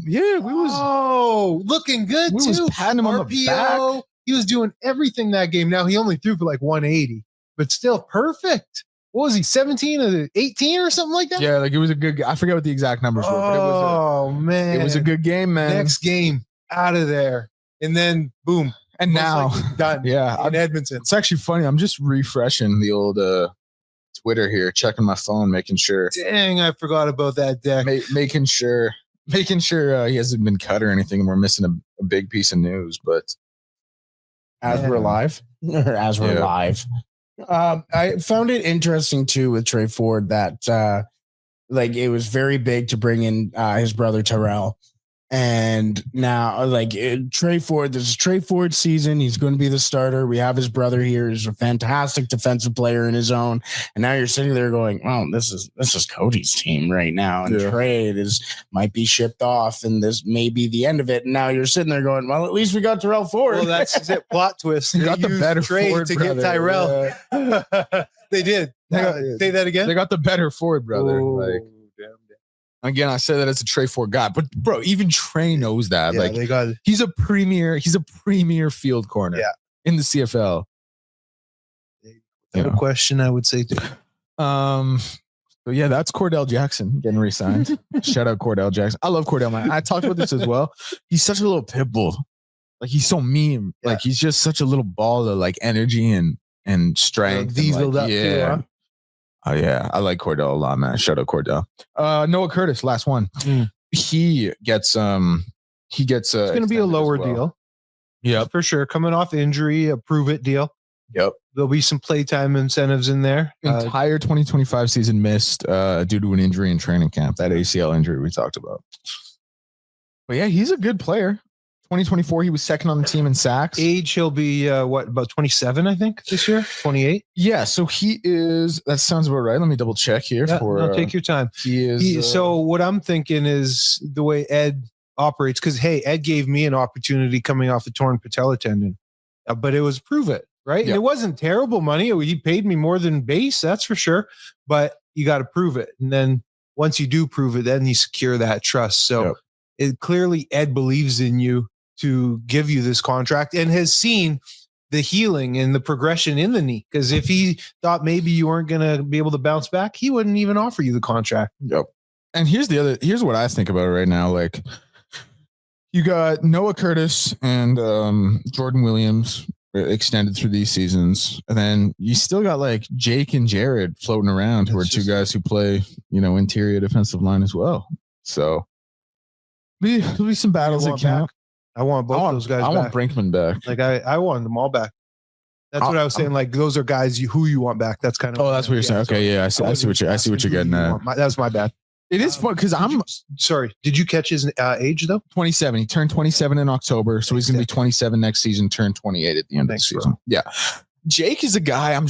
[SPEAKER 4] looking good too.
[SPEAKER 3] Was patting him on the back.
[SPEAKER 4] He was doing everything that game. Now he only threw for like 180, but still perfect. What was he, 17 or 18 or something like that?
[SPEAKER 3] Yeah, like it was a good. I forget what the exact numbers were. But
[SPEAKER 4] man,
[SPEAKER 3] it was a good game, man.
[SPEAKER 4] Next game, out of there, and then boom.
[SPEAKER 3] And now
[SPEAKER 4] done.
[SPEAKER 3] Yeah.
[SPEAKER 4] In Edmonton.
[SPEAKER 3] It's actually funny. I'm just refreshing the old Twitter here, checking my phone, making sure.
[SPEAKER 4] Dang, I forgot about that deck.
[SPEAKER 3] Making sure he hasn't been cut or anything, and we're missing a big piece of news. But
[SPEAKER 5] we're live, I found it interesting too with Trey Ford that like it was very big to bring in his brother Tyrell. And now, Trey Ford, this is Trey Ford's season. He's going to be the starter. We have his brother here. He's a fantastic defensive player in his own. And now you're sitting there going, "Well, this is Cody's team right now." And Trey might be shipped off, and this may be the end of it. And now you're sitting there going, "Well, at least we got Tyrell Ford."
[SPEAKER 4] Well, that's it. Plot twist.
[SPEAKER 3] They got the better
[SPEAKER 4] Ford
[SPEAKER 3] Ford
[SPEAKER 4] to
[SPEAKER 3] brother.
[SPEAKER 4] get Tyrell.
[SPEAKER 3] Yeah.
[SPEAKER 4] They did. Say that again.
[SPEAKER 3] They got the better Ford brother.
[SPEAKER 4] Oh,
[SPEAKER 3] Again, I say that as a Trey Ford guy, but bro, even Trey knows that.
[SPEAKER 4] yeah, they got.
[SPEAKER 3] He's a premier field corner in the CFL.
[SPEAKER 4] No question, I would say too.
[SPEAKER 3] So yeah, that's Kordell Jackson getting re-signed. Shout out Kordell Jackson. I love Kordell, man. I talked about this as well. He's such a little pit bull. Like, he's so mean. Yeah. Like, he's just such a little ball of like energy and strength.
[SPEAKER 4] Dieseled up too, huh?
[SPEAKER 3] Oh yeah, I like Kordell a lot, man. Shout out Kordell. Noah Curtis, last one. He gets it's going to be a lower deal.
[SPEAKER 4] Yep, for sure. Coming off injury, a prove it deal.
[SPEAKER 3] Yep.
[SPEAKER 4] There'll be some playtime incentives in there.
[SPEAKER 3] Entire 2025 season missed due to an injury in training camp. That ACL injury we talked about. But yeah, he's a good player. 2024, he was second on the team in sacks.
[SPEAKER 4] Age, he'll be about 27, I think, this year. 28.
[SPEAKER 3] Yeah, so he is. That sounds about right. Let me double check here.
[SPEAKER 4] Take your time.
[SPEAKER 3] He is.
[SPEAKER 4] So what I'm thinking is the way Ed operates, because hey, Ed gave me an opportunity coming off a torn patella tendon, but it was prove it, right?
[SPEAKER 3] Yep.
[SPEAKER 4] And it wasn't terrible money. He paid me more than base, that's for sure. But you got to prove it, and then once you do prove it, then you secure that trust. So it clearly Ed believes in you to give you this contract and has seen the healing and the progression in the knee. Because if he thought maybe you weren't going to be able to bounce back, he wouldn't even offer you the contract.
[SPEAKER 3] Yep. And here's what I think about it right now. Like, you got Noah Curtis and Jordan Williams extended through these seasons. And then you still got like Jake and Jared floating around, who are two guys who play, interior defensive line as well. So there'll be some battles that count.
[SPEAKER 4] I want both those guys back.
[SPEAKER 3] I want Brinkman back.
[SPEAKER 4] Like, I want them all back. That's what I was saying. Like, those are guys who you want back. That's kind of.
[SPEAKER 3] Oh, that's what you're saying. Okay, yeah, I see what you're getting at.
[SPEAKER 4] That was my bad.
[SPEAKER 3] It is fun because
[SPEAKER 4] sorry. Did you catch his age though?
[SPEAKER 3] 27. He turned 27 in October, so he's gonna be 27 next season. Turn 28 at the end of the season. Bro. Yeah, Jake is a guy.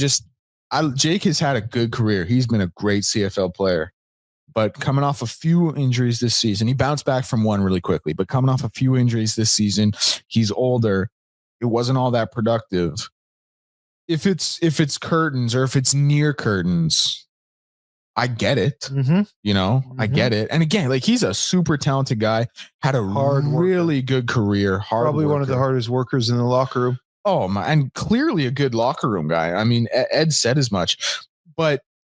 [SPEAKER 3] Jake has had a good career. He's been a great CFL player. But coming off a few injuries this season, he bounced back from one really quickly. But coming off a few injuries this season, he's older. It wasn't all that productive. If it's curtains or if it's near curtains, I get it.
[SPEAKER 4] Mm-hmm.
[SPEAKER 3] I get it. And again, like, he's a super talented guy. Had a really good career.
[SPEAKER 4] Probably one of the hardest workers in the locker room.
[SPEAKER 3] Oh my! And clearly a good locker room guy. I mean, Ed said as much.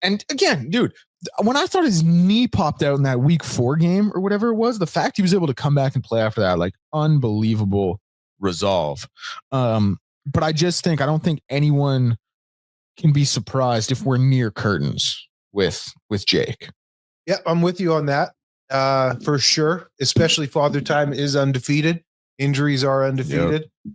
[SPEAKER 3] And again, dude, when I thought his knee popped out in that week 4 game or whatever it was, the fact he was able to come back and play after that, like, unbelievable resolve. But I don't think anyone can be surprised if we're near curtains with Jake.
[SPEAKER 4] Yeah, I'm with you on that. For sure. Especially Father Time is undefeated. Injuries are undefeated. Yep.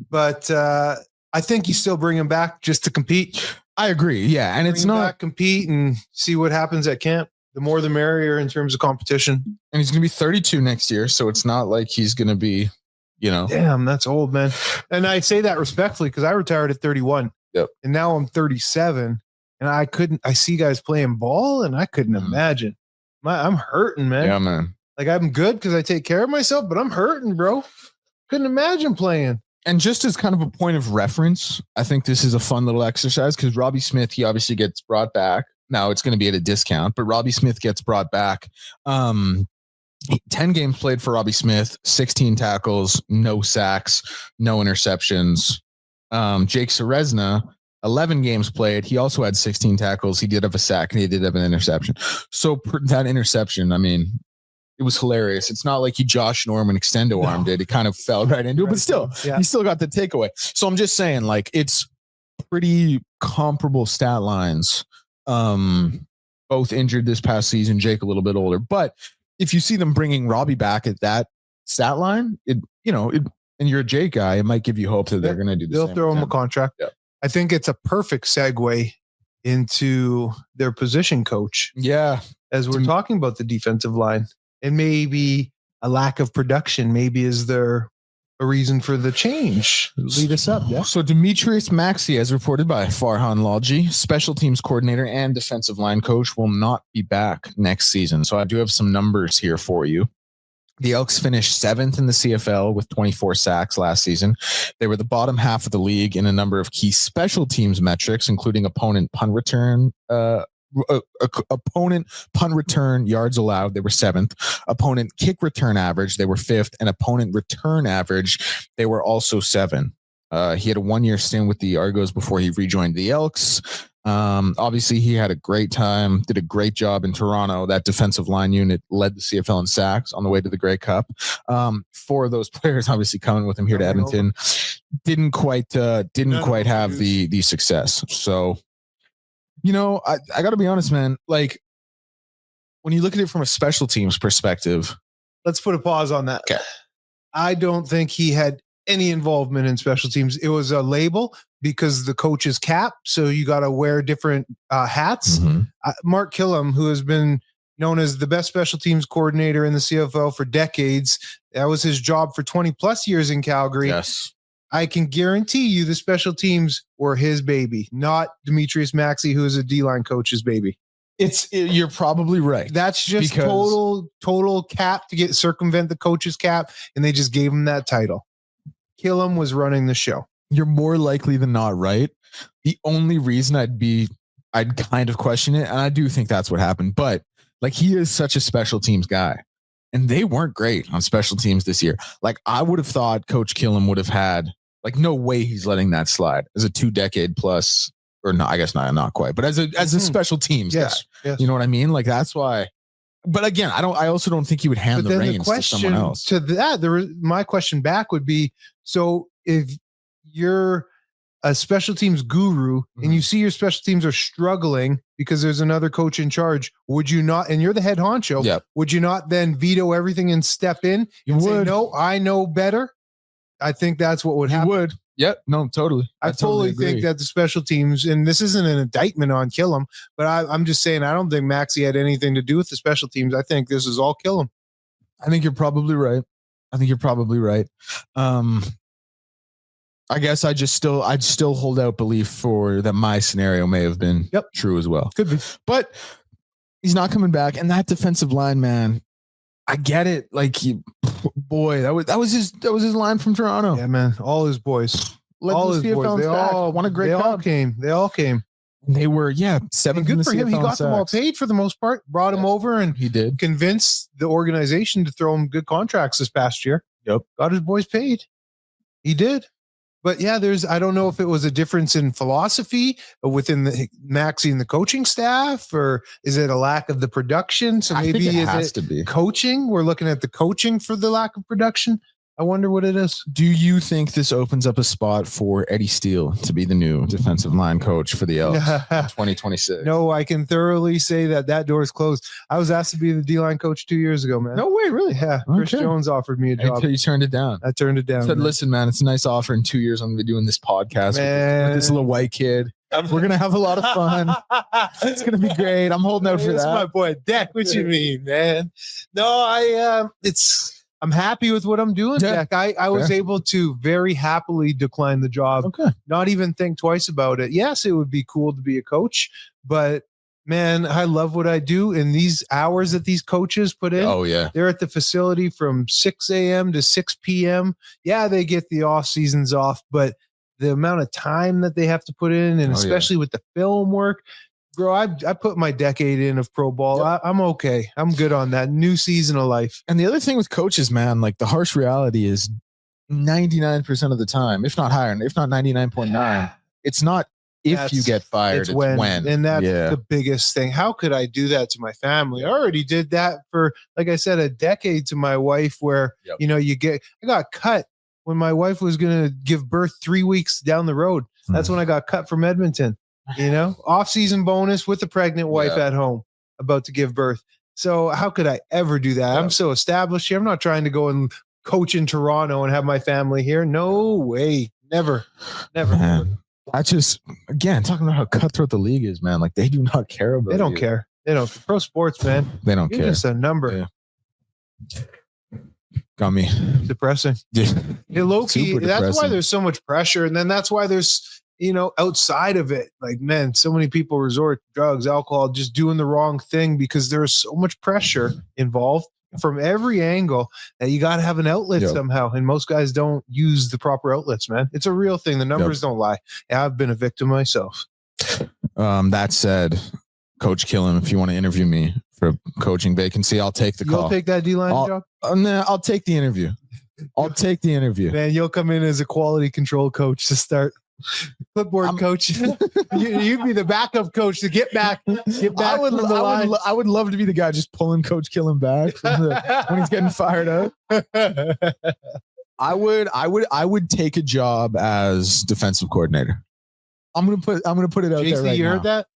[SPEAKER 4] But I think you still bring him back just to compete.
[SPEAKER 3] I agree. Yeah. And it's not
[SPEAKER 4] compete and see what happens at camp. The more the merrier in terms of competition.
[SPEAKER 3] And he's going to be 32 next year. So it's not like he's going to be,
[SPEAKER 4] Damn, that's old, man. And I say that respectfully because I retired at 31.
[SPEAKER 3] Yep.
[SPEAKER 4] And now I'm 37. And I see guys playing ball and I couldn't imagine. I'm hurting, man.
[SPEAKER 3] Yeah, man.
[SPEAKER 4] Like, I'm good because I take care of myself, but I'm hurting, bro. Couldn't imagine playing.
[SPEAKER 3] And just as kind of a point of reference, I think this is a fun little exercise because Robbie Smith, he obviously gets brought back. Now it's going to be at a discount, but Robbie Smith gets brought back. 10 games played for Robbie Smith, 16 tackles, no sacks, no interceptions. Jake Serezna, 11 games played. He also had 16 tackles. He did have a sack and he did have an interception. So that interception, I mean, it was hilarious. It's not like he Josh Norman extendo armed it. It kind of fell right into it, but still, he still got the takeaway. So I'm just saying, like, it's pretty comparable stat lines. Both injured this past season. Jake a little bit older, but if you see them bringing Robbie back at that stat line, and you're a Jake guy, it might give you hope that they're going to do the same.
[SPEAKER 4] They'll throw him a contract.
[SPEAKER 3] Yeah.
[SPEAKER 4] I think it's a perfect segue into their position coach.
[SPEAKER 3] Yeah.
[SPEAKER 4] As we're talking about the defensive line. And maybe a lack of production? Maybe is there a reason for the change? Lead us up. Yeah.
[SPEAKER 1] So Demetrius Maxey, as reported by Farhan Lalji, special teams coordinator and defensive line coach, will not be back next season. So I do have some numbers here for you. The Elks finished 7th in the CFL with 24 sacks last season. They were the bottom half of the league in a number of key special teams metrics, including opponent punt return yards allowed. They were 7th. Opponent kick return average, they were 5th, and opponent return average, they were also 7th. He had a 1-year stint with the Argos before he rejoined the Elks. Obviously he had a great time, did a great job in Toronto. That defensive line unit led the CFL in sacks on the way to the Grey Cup. 4 of those players obviously coming with him here to Edmonton didn't quite have the success. So, you know, I gotta be honest, man, like when you look at it from a special teams perspective,
[SPEAKER 4] let's put a pause on that.
[SPEAKER 1] Okay.
[SPEAKER 4] I don't think he had any involvement in special teams. It was a label because the coach is cap. So you got to wear different hats. Mark Killam, who has been known as the best special teams coordinator in the CFL for decades. That was his job for 20 plus years in Calgary.
[SPEAKER 1] yes.
[SPEAKER 4] I can guarantee you the special teams were his baby, not Demetrius Maxey, who is a D-line coach's baby.
[SPEAKER 1] You're probably right.
[SPEAKER 4] That's just total cap to circumvent the coach's cap. And they just gave him that title. Killam was running the show.
[SPEAKER 1] You're more likely than not right. The only reason I'd kind of question it, and I do think that's what happened, but like he is such a special teams guy, and they weren't great on special teams this year. Like I would have thought Coach Killam would have had like no way he's letting that slide as a 2-decade plus, or no, I guess not quite, but as a special teams guy.
[SPEAKER 4] Yes.
[SPEAKER 1] You know what I mean? Like that's why. But again, I also don't think he would hand the reins to someone else.
[SPEAKER 4] To that, my question back would be: so if you're a special teams guru and you see your special teams are struggling because there's another coach in charge, would you not? And you're the head honcho.
[SPEAKER 1] Yep.
[SPEAKER 4] Would you not then veto everything and step in?
[SPEAKER 1] You
[SPEAKER 4] and
[SPEAKER 1] would.
[SPEAKER 4] Say, no, I know better. I think that's what would happen.
[SPEAKER 1] You would. Yep. No, totally.
[SPEAKER 4] I totally think that the special teams, and this isn't an indictment on Killam, but I'm just saying I don't think Maxey had anything to do with the special teams. I think this is all Killam.
[SPEAKER 1] I think you're probably right. I guess I'd still hold out belief for that my scenario may have been true as well.
[SPEAKER 4] Could be.
[SPEAKER 1] But he's not coming back. And that defensive line, man, I get it. Like that was his line from Toronto.
[SPEAKER 4] Yeah, man. All his boys. All his boys. They all
[SPEAKER 1] won a great cup.
[SPEAKER 4] They all came.
[SPEAKER 1] And they were, 7th.
[SPEAKER 4] Good for him. He got them all paid for the most part. Brought him over and
[SPEAKER 1] he did
[SPEAKER 4] convince the organization to throw him good contracts this past year.
[SPEAKER 1] Yep.
[SPEAKER 4] Got his boys paid. He did. But yeah, I don't know if it was a difference in philosophy within the Maxey and the coaching staff, or is it a lack of the production? So maybe
[SPEAKER 1] it has to be
[SPEAKER 4] coaching. We're looking at the coaching for the lack of production. I wonder what it is.
[SPEAKER 1] Do you think this opens up a spot for Eddie Steele to be the new defensive line coach for the Elks in 2026?
[SPEAKER 4] No, I can thoroughly say that door is closed. I was asked to be the D-line coach 2 years ago, man.
[SPEAKER 1] No way, really?
[SPEAKER 4] Yeah.
[SPEAKER 1] Okay.
[SPEAKER 4] Chris Jones offered me a job.
[SPEAKER 1] Until you turned it down.
[SPEAKER 4] I turned it down.
[SPEAKER 1] Said, listen, man, it's a nice offer. In 2 years, I'm going to be doing this podcast with this little white kid. We're going to have a lot of fun. It's going to be great. I'm holding out for that.
[SPEAKER 4] That's my boy, Deck. What you mean, man? No, I'm happy with what I'm doing,
[SPEAKER 1] Yeah.
[SPEAKER 4] Deck. I was able to very happily decline the job.
[SPEAKER 1] Okay.
[SPEAKER 4] Not even think twice about it. Yes, it would be cool to be a coach, but man, I love what I do. And these hours that these coaches put in,
[SPEAKER 1] Oh, yeah.
[SPEAKER 4] they're at the facility from 6 a.m. to 6 p.m. Yeah, they get the off seasons off, but the amount of time that they have to put in, and especially with the film work, bro, I put my decade in of pro ball.
[SPEAKER 1] Yep.
[SPEAKER 4] I'm okay. I'm good on that new season of life.
[SPEAKER 1] And the other thing with coaches, man, like the harsh reality is 99% of the time, if not higher, if not 99.9, it's not if you get fired, it's when.
[SPEAKER 4] And that's the biggest thing. How could I do that to my family? I already did that for, like I said, a decade to my wife where, I got cut when my wife was going to give birth 3 weeks down the road. That's when I got cut from Edmonton, off-season bonus with a pregnant wife at home about to give birth. So how could I ever do that? I'm so established here. I'm not trying to go and coach in Toronto and have my family here. No way. Never.
[SPEAKER 1] Man. I just, again, talking about how cutthroat the league is, man. Like they do not care about
[SPEAKER 4] They don't care. They don't. Pro sports, man.
[SPEAKER 1] They don't
[SPEAKER 4] You're
[SPEAKER 1] care.
[SPEAKER 4] just a number.
[SPEAKER 1] Yeah.
[SPEAKER 3] got me.
[SPEAKER 4] Depressing.
[SPEAKER 3] Yeah.
[SPEAKER 4] Low key.
[SPEAKER 3] Super
[SPEAKER 4] That's why
[SPEAKER 3] depressing.
[SPEAKER 4] there's so much pressure, and then that's why there's outside of it, like, man, so many people resort to drugs, alcohol, just doing the wrong thing because there's so much pressure involved from every angle that you got to have an outlet somehow. And most guys don't use the proper outlets, man. It's a real thing. The numbers don't lie. I've been a victim myself.
[SPEAKER 3] That said, Coach Killam, if you want to interview me for a coaching vacancy, I'll take the call.
[SPEAKER 4] You'll take that D-line job?
[SPEAKER 3] I'll take the interview. I'll take the interview.
[SPEAKER 4] Man, you'll come in as a quality control coach to start. Clipboard coach. You'd be the backup coach to get back from the line.
[SPEAKER 3] I would love to be the guy just pulling Coach Killam back when he's getting fired up. I would take a job as defensive coordinator. I'm gonna put it out
[SPEAKER 4] JC,
[SPEAKER 3] there right
[SPEAKER 4] you
[SPEAKER 3] now.
[SPEAKER 4] heard that?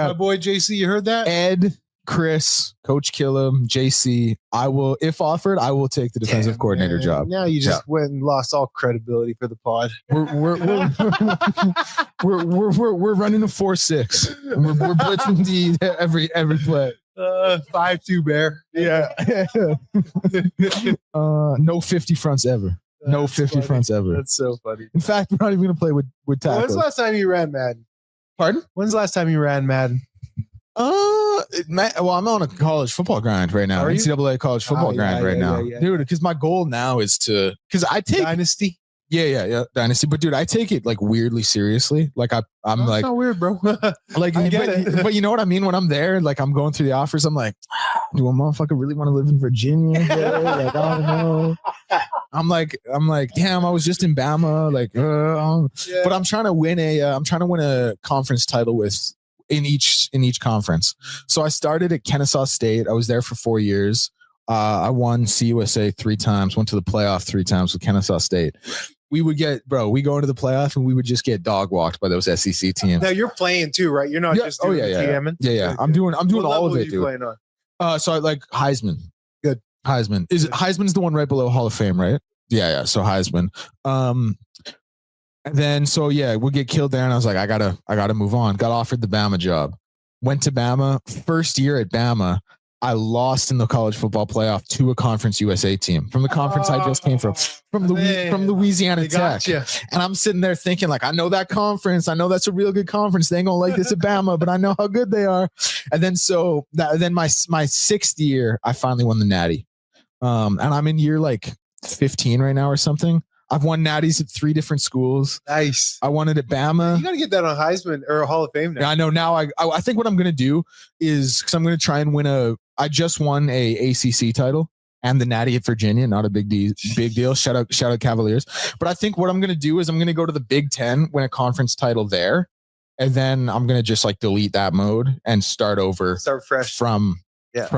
[SPEAKER 4] My boy JC, you heard that?
[SPEAKER 3] Ed, Chris, Coach Killam, JC. I will, if offered, I will take the defensive coordinator job.
[SPEAKER 4] Now you just went and lost all credibility for the pod.
[SPEAKER 3] We're running a 4-6. We're blitzing D every play.
[SPEAKER 4] 5-2 bear.
[SPEAKER 3] Yeah. No 50 fronts ever. No 50 fronts ever.
[SPEAKER 4] That's so funny.
[SPEAKER 3] In fact, we're not even going to play with tackles.
[SPEAKER 4] When's the last time you ran Madden?
[SPEAKER 3] Pardon?
[SPEAKER 4] When's the last time you ran Madden?
[SPEAKER 3] Well, I'm on a college football grind right now.
[SPEAKER 4] Are you?
[SPEAKER 3] NCAA college football grind right now. Dude, because my goal now is to, because I take
[SPEAKER 4] Dynasty.
[SPEAKER 3] Yeah, Dynasty. But dude, I take it like weirdly seriously. Like I'm like,
[SPEAKER 4] it's not weird, bro.
[SPEAKER 3] Like,
[SPEAKER 4] I get it.
[SPEAKER 3] But you know what I mean? When I'm there, like I'm going through the offers, I'm like, do a motherfucker really want to live in Virginia? Like, I don't know. I'm like, damn, I was just in Bama. Like, but I'm trying to win a conference title in each conference. So I started at Kennesaw State. I was there for 4 years. I won CUSA 3 times, went to the playoff 3 times with Kennesaw State. We would we go into the playoff and we would just get dog walked by those SEC teams.
[SPEAKER 4] Now you're playing too, right? You're not just doing GMing?
[SPEAKER 3] Yeah. I'm doing all of it, dude.
[SPEAKER 4] Playing on?
[SPEAKER 3] So I like Heisman.
[SPEAKER 4] Good.
[SPEAKER 3] Heisman. Heisman's the one right below Hall of Fame, right? Yeah. So Heisman. And then we'll get killed there, and I was like, I gotta move on. Got offered the Bama job. Went to Bama. First year at Bama, I lost in the college football playoff to a Conference USA team from the conference I just came from Louisiana Tech. And I'm sitting there thinking, like, I know that conference. I know that's a real good conference. They ain't gonna like this at Bama, but I know how good they are. And then my 6th year, I finally won the Natty. And I'm in year like 15 right now or something. I've won natties at 3 different schools.
[SPEAKER 4] Nice.
[SPEAKER 3] I won it at Bama.
[SPEAKER 4] You got to get that on Heisman or a Hall of Fame now.
[SPEAKER 3] Yeah, I know. Now I think what I'm going to do is, because I'm going to try and win I just won a ACC title and the Natty at Virginia. Not a big deal. Shout out Cavaliers. But I think what I'm going to do is I'm going to go to the Big Ten, win a conference title there. And then I'm going to just like delete that mode and start
[SPEAKER 4] fresh
[SPEAKER 3] from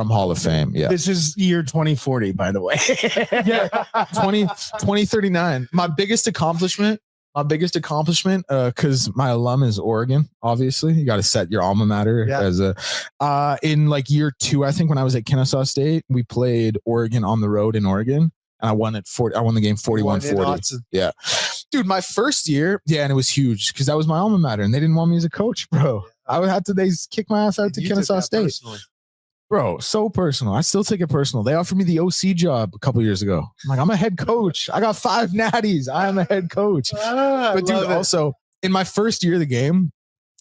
[SPEAKER 3] Hall of Fame. Yeah.
[SPEAKER 5] This is year 2040, by the way.
[SPEAKER 3] 2039. My biggest accomplishment, because my alum is Oregon, obviously. You got to set your alma mater as in like year 2, I think, when I was at Kennesaw State, we played Oregon on the road in Oregon. And I won the game 41-40. Yeah. Dude, my first year, and it was huge because that was my alma mater and they didn't want me as a coach, bro. They kicked my ass out to Kennesaw State. Personally. Bro, so personal. I still take it personal. They offered me the OC job a couple years ago. I'm like, I'm a head coach. I got 5 natties. I am a head coach. But dude, also in my first year of the game,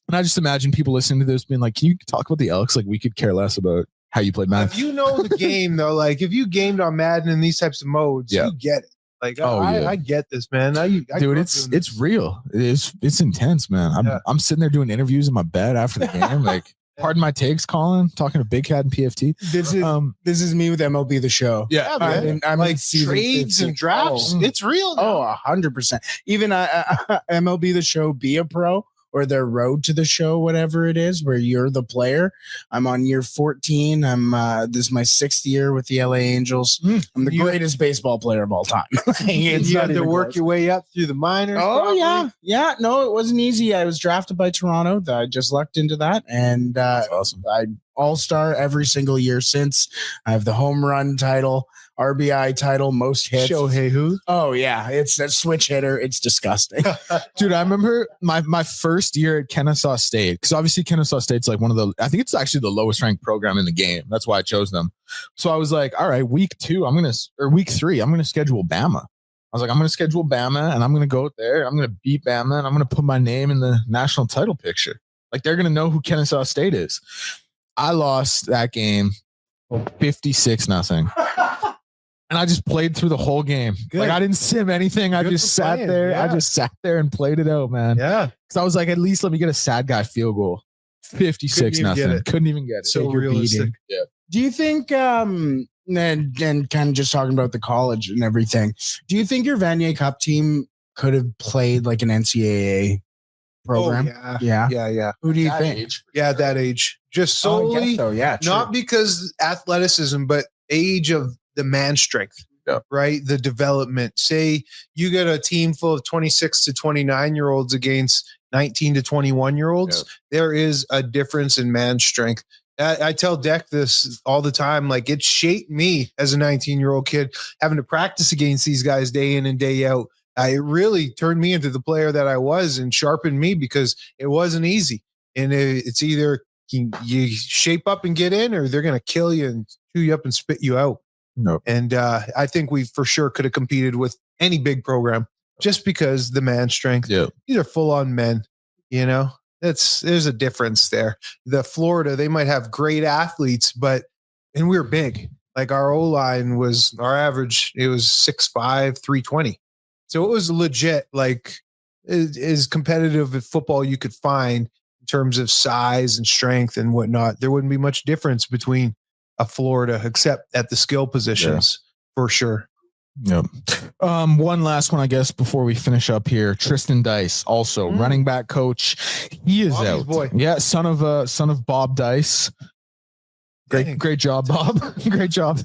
[SPEAKER 3] and I just imagine people listening to this being like, can you talk about the Elks? Like, we could care less about how you played Madden.
[SPEAKER 4] If you know the game though, like if you gamed on Madden in these types of modes, you get it. Like, I get this, man.
[SPEAKER 3] Dude, it's real. It's intense, man. I'm sitting there doing interviews in my bed after the game. Like, pardon my takes, Colin, talking to Big Cat and PFT.
[SPEAKER 5] This is me with MLB The Show.
[SPEAKER 4] Yeah,
[SPEAKER 5] I'm
[SPEAKER 4] like trades and drafts. It's real now.
[SPEAKER 5] 100%. Even MLB The Show, Be a Pro, or their Road to the Show, whatever it is, where you're the player. I'm on year 14. This is my 6th year with the LA Angels. I'm the greatest baseball player of all time.
[SPEAKER 4] You had to work your way up through the minors.
[SPEAKER 5] Oh,
[SPEAKER 4] probably.
[SPEAKER 5] yeah. No, it wasn't easy. I was drafted by Toronto. I just lucked into that, and
[SPEAKER 3] that's awesome.
[SPEAKER 5] I all-star every single year since. I have the home run title, RBI title, most hits.
[SPEAKER 4] Shohei who?
[SPEAKER 5] Oh yeah, it's a switch hitter. It's disgusting.
[SPEAKER 3] Dude, I remember my first year at Kennesaw State, because obviously Kennesaw State's like one of the, I think it's actually the lowest ranked program in the game. That's why I chose them. So I was like, all right, week 3, I'm going to schedule Bama. I was like, I'm going to schedule Bama and I'm going to go there. I'm going to beat Bama and I'm going to put my name in the national title picture. Like they're going to know who Kennesaw State is. I lost that game 56-0. And I just played through the whole game.
[SPEAKER 4] Good.
[SPEAKER 3] Like I didn't sim anything. I
[SPEAKER 4] Good
[SPEAKER 3] just
[SPEAKER 4] for
[SPEAKER 3] sat
[SPEAKER 4] playing,
[SPEAKER 3] there.
[SPEAKER 4] yeah.
[SPEAKER 3] I just sat there and played it out, man.
[SPEAKER 4] Yeah.
[SPEAKER 3] Because I was like, at least let me get a sad guy field goal. 56-0. Couldn't even get it.
[SPEAKER 4] So
[SPEAKER 3] Take your
[SPEAKER 4] realistic.
[SPEAKER 3] beating. Yeah.
[SPEAKER 5] Do you think, and kind of just talking about the college and everything, do you think your Vanier Cup team could have played like an NCAA program?
[SPEAKER 4] Oh, yeah.
[SPEAKER 5] Yeah.
[SPEAKER 4] Yeah.
[SPEAKER 5] Who do you
[SPEAKER 3] That
[SPEAKER 5] think?
[SPEAKER 3] age,
[SPEAKER 4] Yeah. At that age. Just
[SPEAKER 5] Oh, I
[SPEAKER 4] solely,
[SPEAKER 5] guess so. Yeah. True.
[SPEAKER 4] not because athleticism, but age of the man strength.
[SPEAKER 3] Yeah.
[SPEAKER 4] Right. The development. Say you get a team full of 26 to 29-year-olds against 19 to 21-year-olds.
[SPEAKER 3] Yeah.
[SPEAKER 4] There is a difference in man strength. I tell Deck this all the time. Like it shaped me as a 19-year-old kid having to practice against these guys day in and day out. It really turned me into the player that I was and sharpened me because it wasn't easy. And it's either you shape up and get in, or they're going to kill you and chew you up and spit you out.
[SPEAKER 3] No.
[SPEAKER 4] And I think we for sure could have competed with any big program just because the man strength.
[SPEAKER 3] Yeah.
[SPEAKER 4] These are full on men, you know. There's a difference there. The Florida, they might have great athletes, and we're big. Like our O-line was our average, it was 6'5", 320. So it was legit, like as competitive at football you could find in terms of size and strength and whatnot. There wouldn't be much difference between a Florida except at the skill positions for sure.
[SPEAKER 3] Yep. One last one, I guess, before we finish up here. Tristan Dice, also running back coach. He is
[SPEAKER 4] Bobby's
[SPEAKER 3] out.
[SPEAKER 4] boy.
[SPEAKER 3] Yeah, son of Bob Dice. Great job, Bob. great job,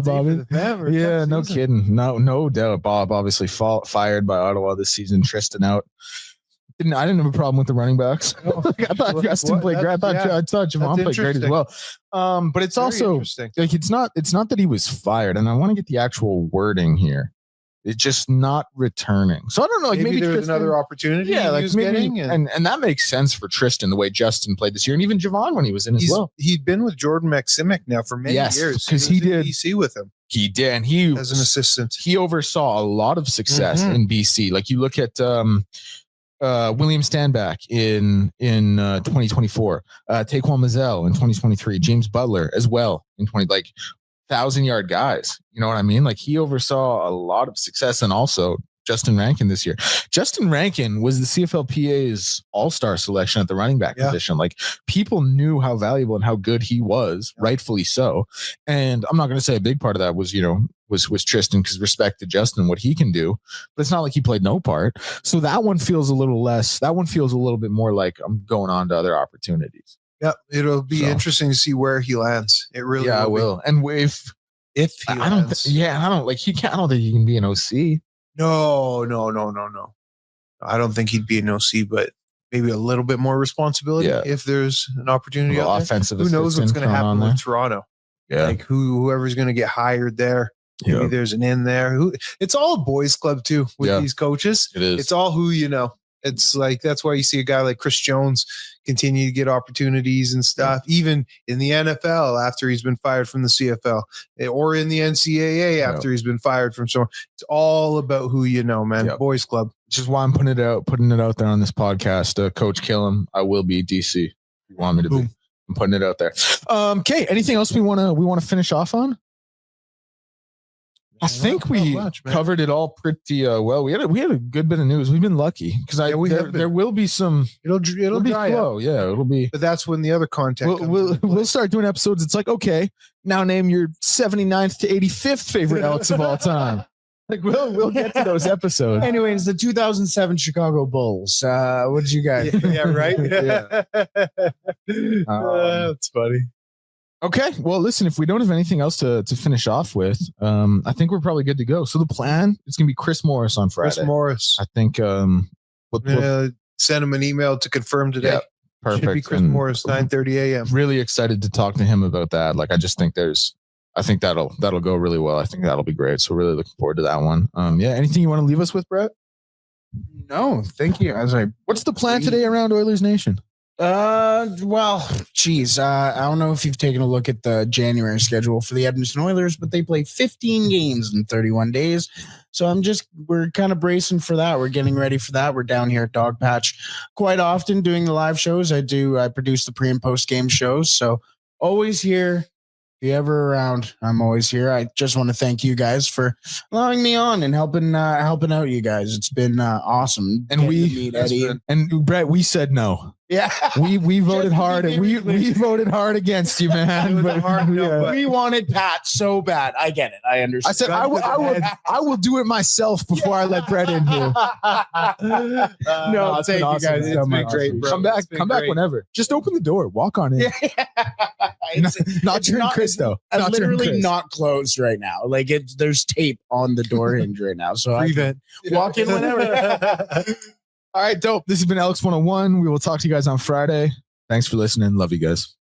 [SPEAKER 3] Bobby. Yeah, no kidding. No doubt. Bob obviously fired by Ottawa this season. Tristan out. I didn't have a problem with the running backs. I thought Justin played great. I thought Javon played great as well. But it's also like it's not that he was fired, and I want to get the actual wording here. It's just not returning. So I don't know. Like maybe
[SPEAKER 4] there's
[SPEAKER 3] Tristan,
[SPEAKER 4] another opportunity.
[SPEAKER 3] Yeah, like maybe,
[SPEAKER 4] getting,
[SPEAKER 3] and that makes sense for Tristan the way Justin played this year, and even Javon when he was in as well.
[SPEAKER 4] He'd been with Jordan Maximic now for many years
[SPEAKER 3] because he did
[SPEAKER 4] BC with him.
[SPEAKER 3] He did, and he
[SPEAKER 4] as an assistant.
[SPEAKER 3] He oversaw a lot of success in BC. Like you look at William Stanback in 2024, Taquan Mazzell in 2023, James Butler as well in 1,000-yard guys. You know what I mean? Like he oversaw a lot of success, and also Justin Rankin this year. Justin Rankin was the CFLPA's all-star selection at the running back position. Like people knew how valuable and how good he was, rightfully so. And I'm not going to say a big part of that was, was Tristan, because respect to Justin, what he can do, but it's not like he played no part. So that one feels a little less. That one feels a little bit more like I'm going on to other opportunities.
[SPEAKER 4] Yeah, it'll be interesting to see where he lands. It really
[SPEAKER 3] will. And if he
[SPEAKER 4] lands.
[SPEAKER 3] I don't think he can be an OC.
[SPEAKER 4] No. I don't think he'd be an OC, but maybe a little bit more responsibility if there's an opportunity.
[SPEAKER 3] Offensive.
[SPEAKER 4] Who knows what's going to happen with Toronto?
[SPEAKER 3] Yeah,
[SPEAKER 4] like whoever's going to get hired there. Maybe there's an in there. It's all a boys' club too with these coaches.
[SPEAKER 3] It is.
[SPEAKER 4] It's all who you know. It's like that's why you see a guy like Chris Jones continue to get opportunities and stuff, even in the NFL after he's been fired from the CFL, or in the NCAA after he's been fired from somewhere. It's all about who you know, man. Boys club.
[SPEAKER 3] Which is why I'm putting it out there on this podcast. Coach Killam, I will be DC. If you want me to be. I'm putting it out there. Okay. Anything else we want to finish off on? I think we covered it all pretty well. We had a good bit of news. We've been lucky because there will be some.
[SPEAKER 4] It'll
[SPEAKER 3] be
[SPEAKER 4] dry
[SPEAKER 3] slow.
[SPEAKER 4] up.
[SPEAKER 3] Yeah, it'll be.
[SPEAKER 4] But that's when the other content.
[SPEAKER 3] We'll start doing episodes. It's like, okay, now name your 79th to 85th favorite Elks of all time. Like we'll get to those episodes.
[SPEAKER 5] Anyways, the 2007 Chicago Bulls. What did you guys?
[SPEAKER 4] Yeah, right. That's funny.
[SPEAKER 3] Okay. Well, listen, if we don't have anything else to finish off with, I think we're probably good to go. So the plan is going to be Chris Morris on Friday.
[SPEAKER 4] Chris Morris.
[SPEAKER 3] I think
[SPEAKER 4] we'll send him an email to confirm today.
[SPEAKER 1] Perfect.
[SPEAKER 4] Should be Chris
[SPEAKER 1] And
[SPEAKER 4] Morris, 9:30 a.m.
[SPEAKER 1] really excited to talk to him about that. Like, I just think I think that'll go really well. I think that'll be great. So really looking forward to that one. Yeah. Anything you want to leave us with, Brett?
[SPEAKER 5] No, thank you.
[SPEAKER 1] What's the plan today around Oilers Nation?
[SPEAKER 5] Well, geez, I don't know if you've taken a look at the January schedule for the Edmonton Oilers, but they play 15 games in 31 days. So we're kind of bracing for that. We're getting ready for that. We're down here at Dog Patch quite often doing the live shows. I produce the pre and post game shows. So always here. If you're ever around, I'm always here. I just want to thank you guys for allowing me on and helping out you guys. It's been awesome.
[SPEAKER 1] And
[SPEAKER 5] meet Eddie.
[SPEAKER 1] And Brett, we said no.
[SPEAKER 5] Yeah,
[SPEAKER 1] we voted hard, and we voted hard against you, man.
[SPEAKER 5] We wanted Pat so bad. I get it. I understand.
[SPEAKER 1] I said I will do it myself before I let Brett in here.
[SPEAKER 5] No, thank you
[SPEAKER 1] awesome.
[SPEAKER 5] guys.
[SPEAKER 1] It's been
[SPEAKER 4] great, bro.
[SPEAKER 1] Come back whenever. Just open the door. Walk on in. Not during Chris though.
[SPEAKER 5] It's literally not closed right now. Like there's tape on the door hinge right now. So I can walk in whenever.
[SPEAKER 1] All right, dope. This has been Elks101. We will talk to you guys on Friday. Thanks for listening. Love you guys.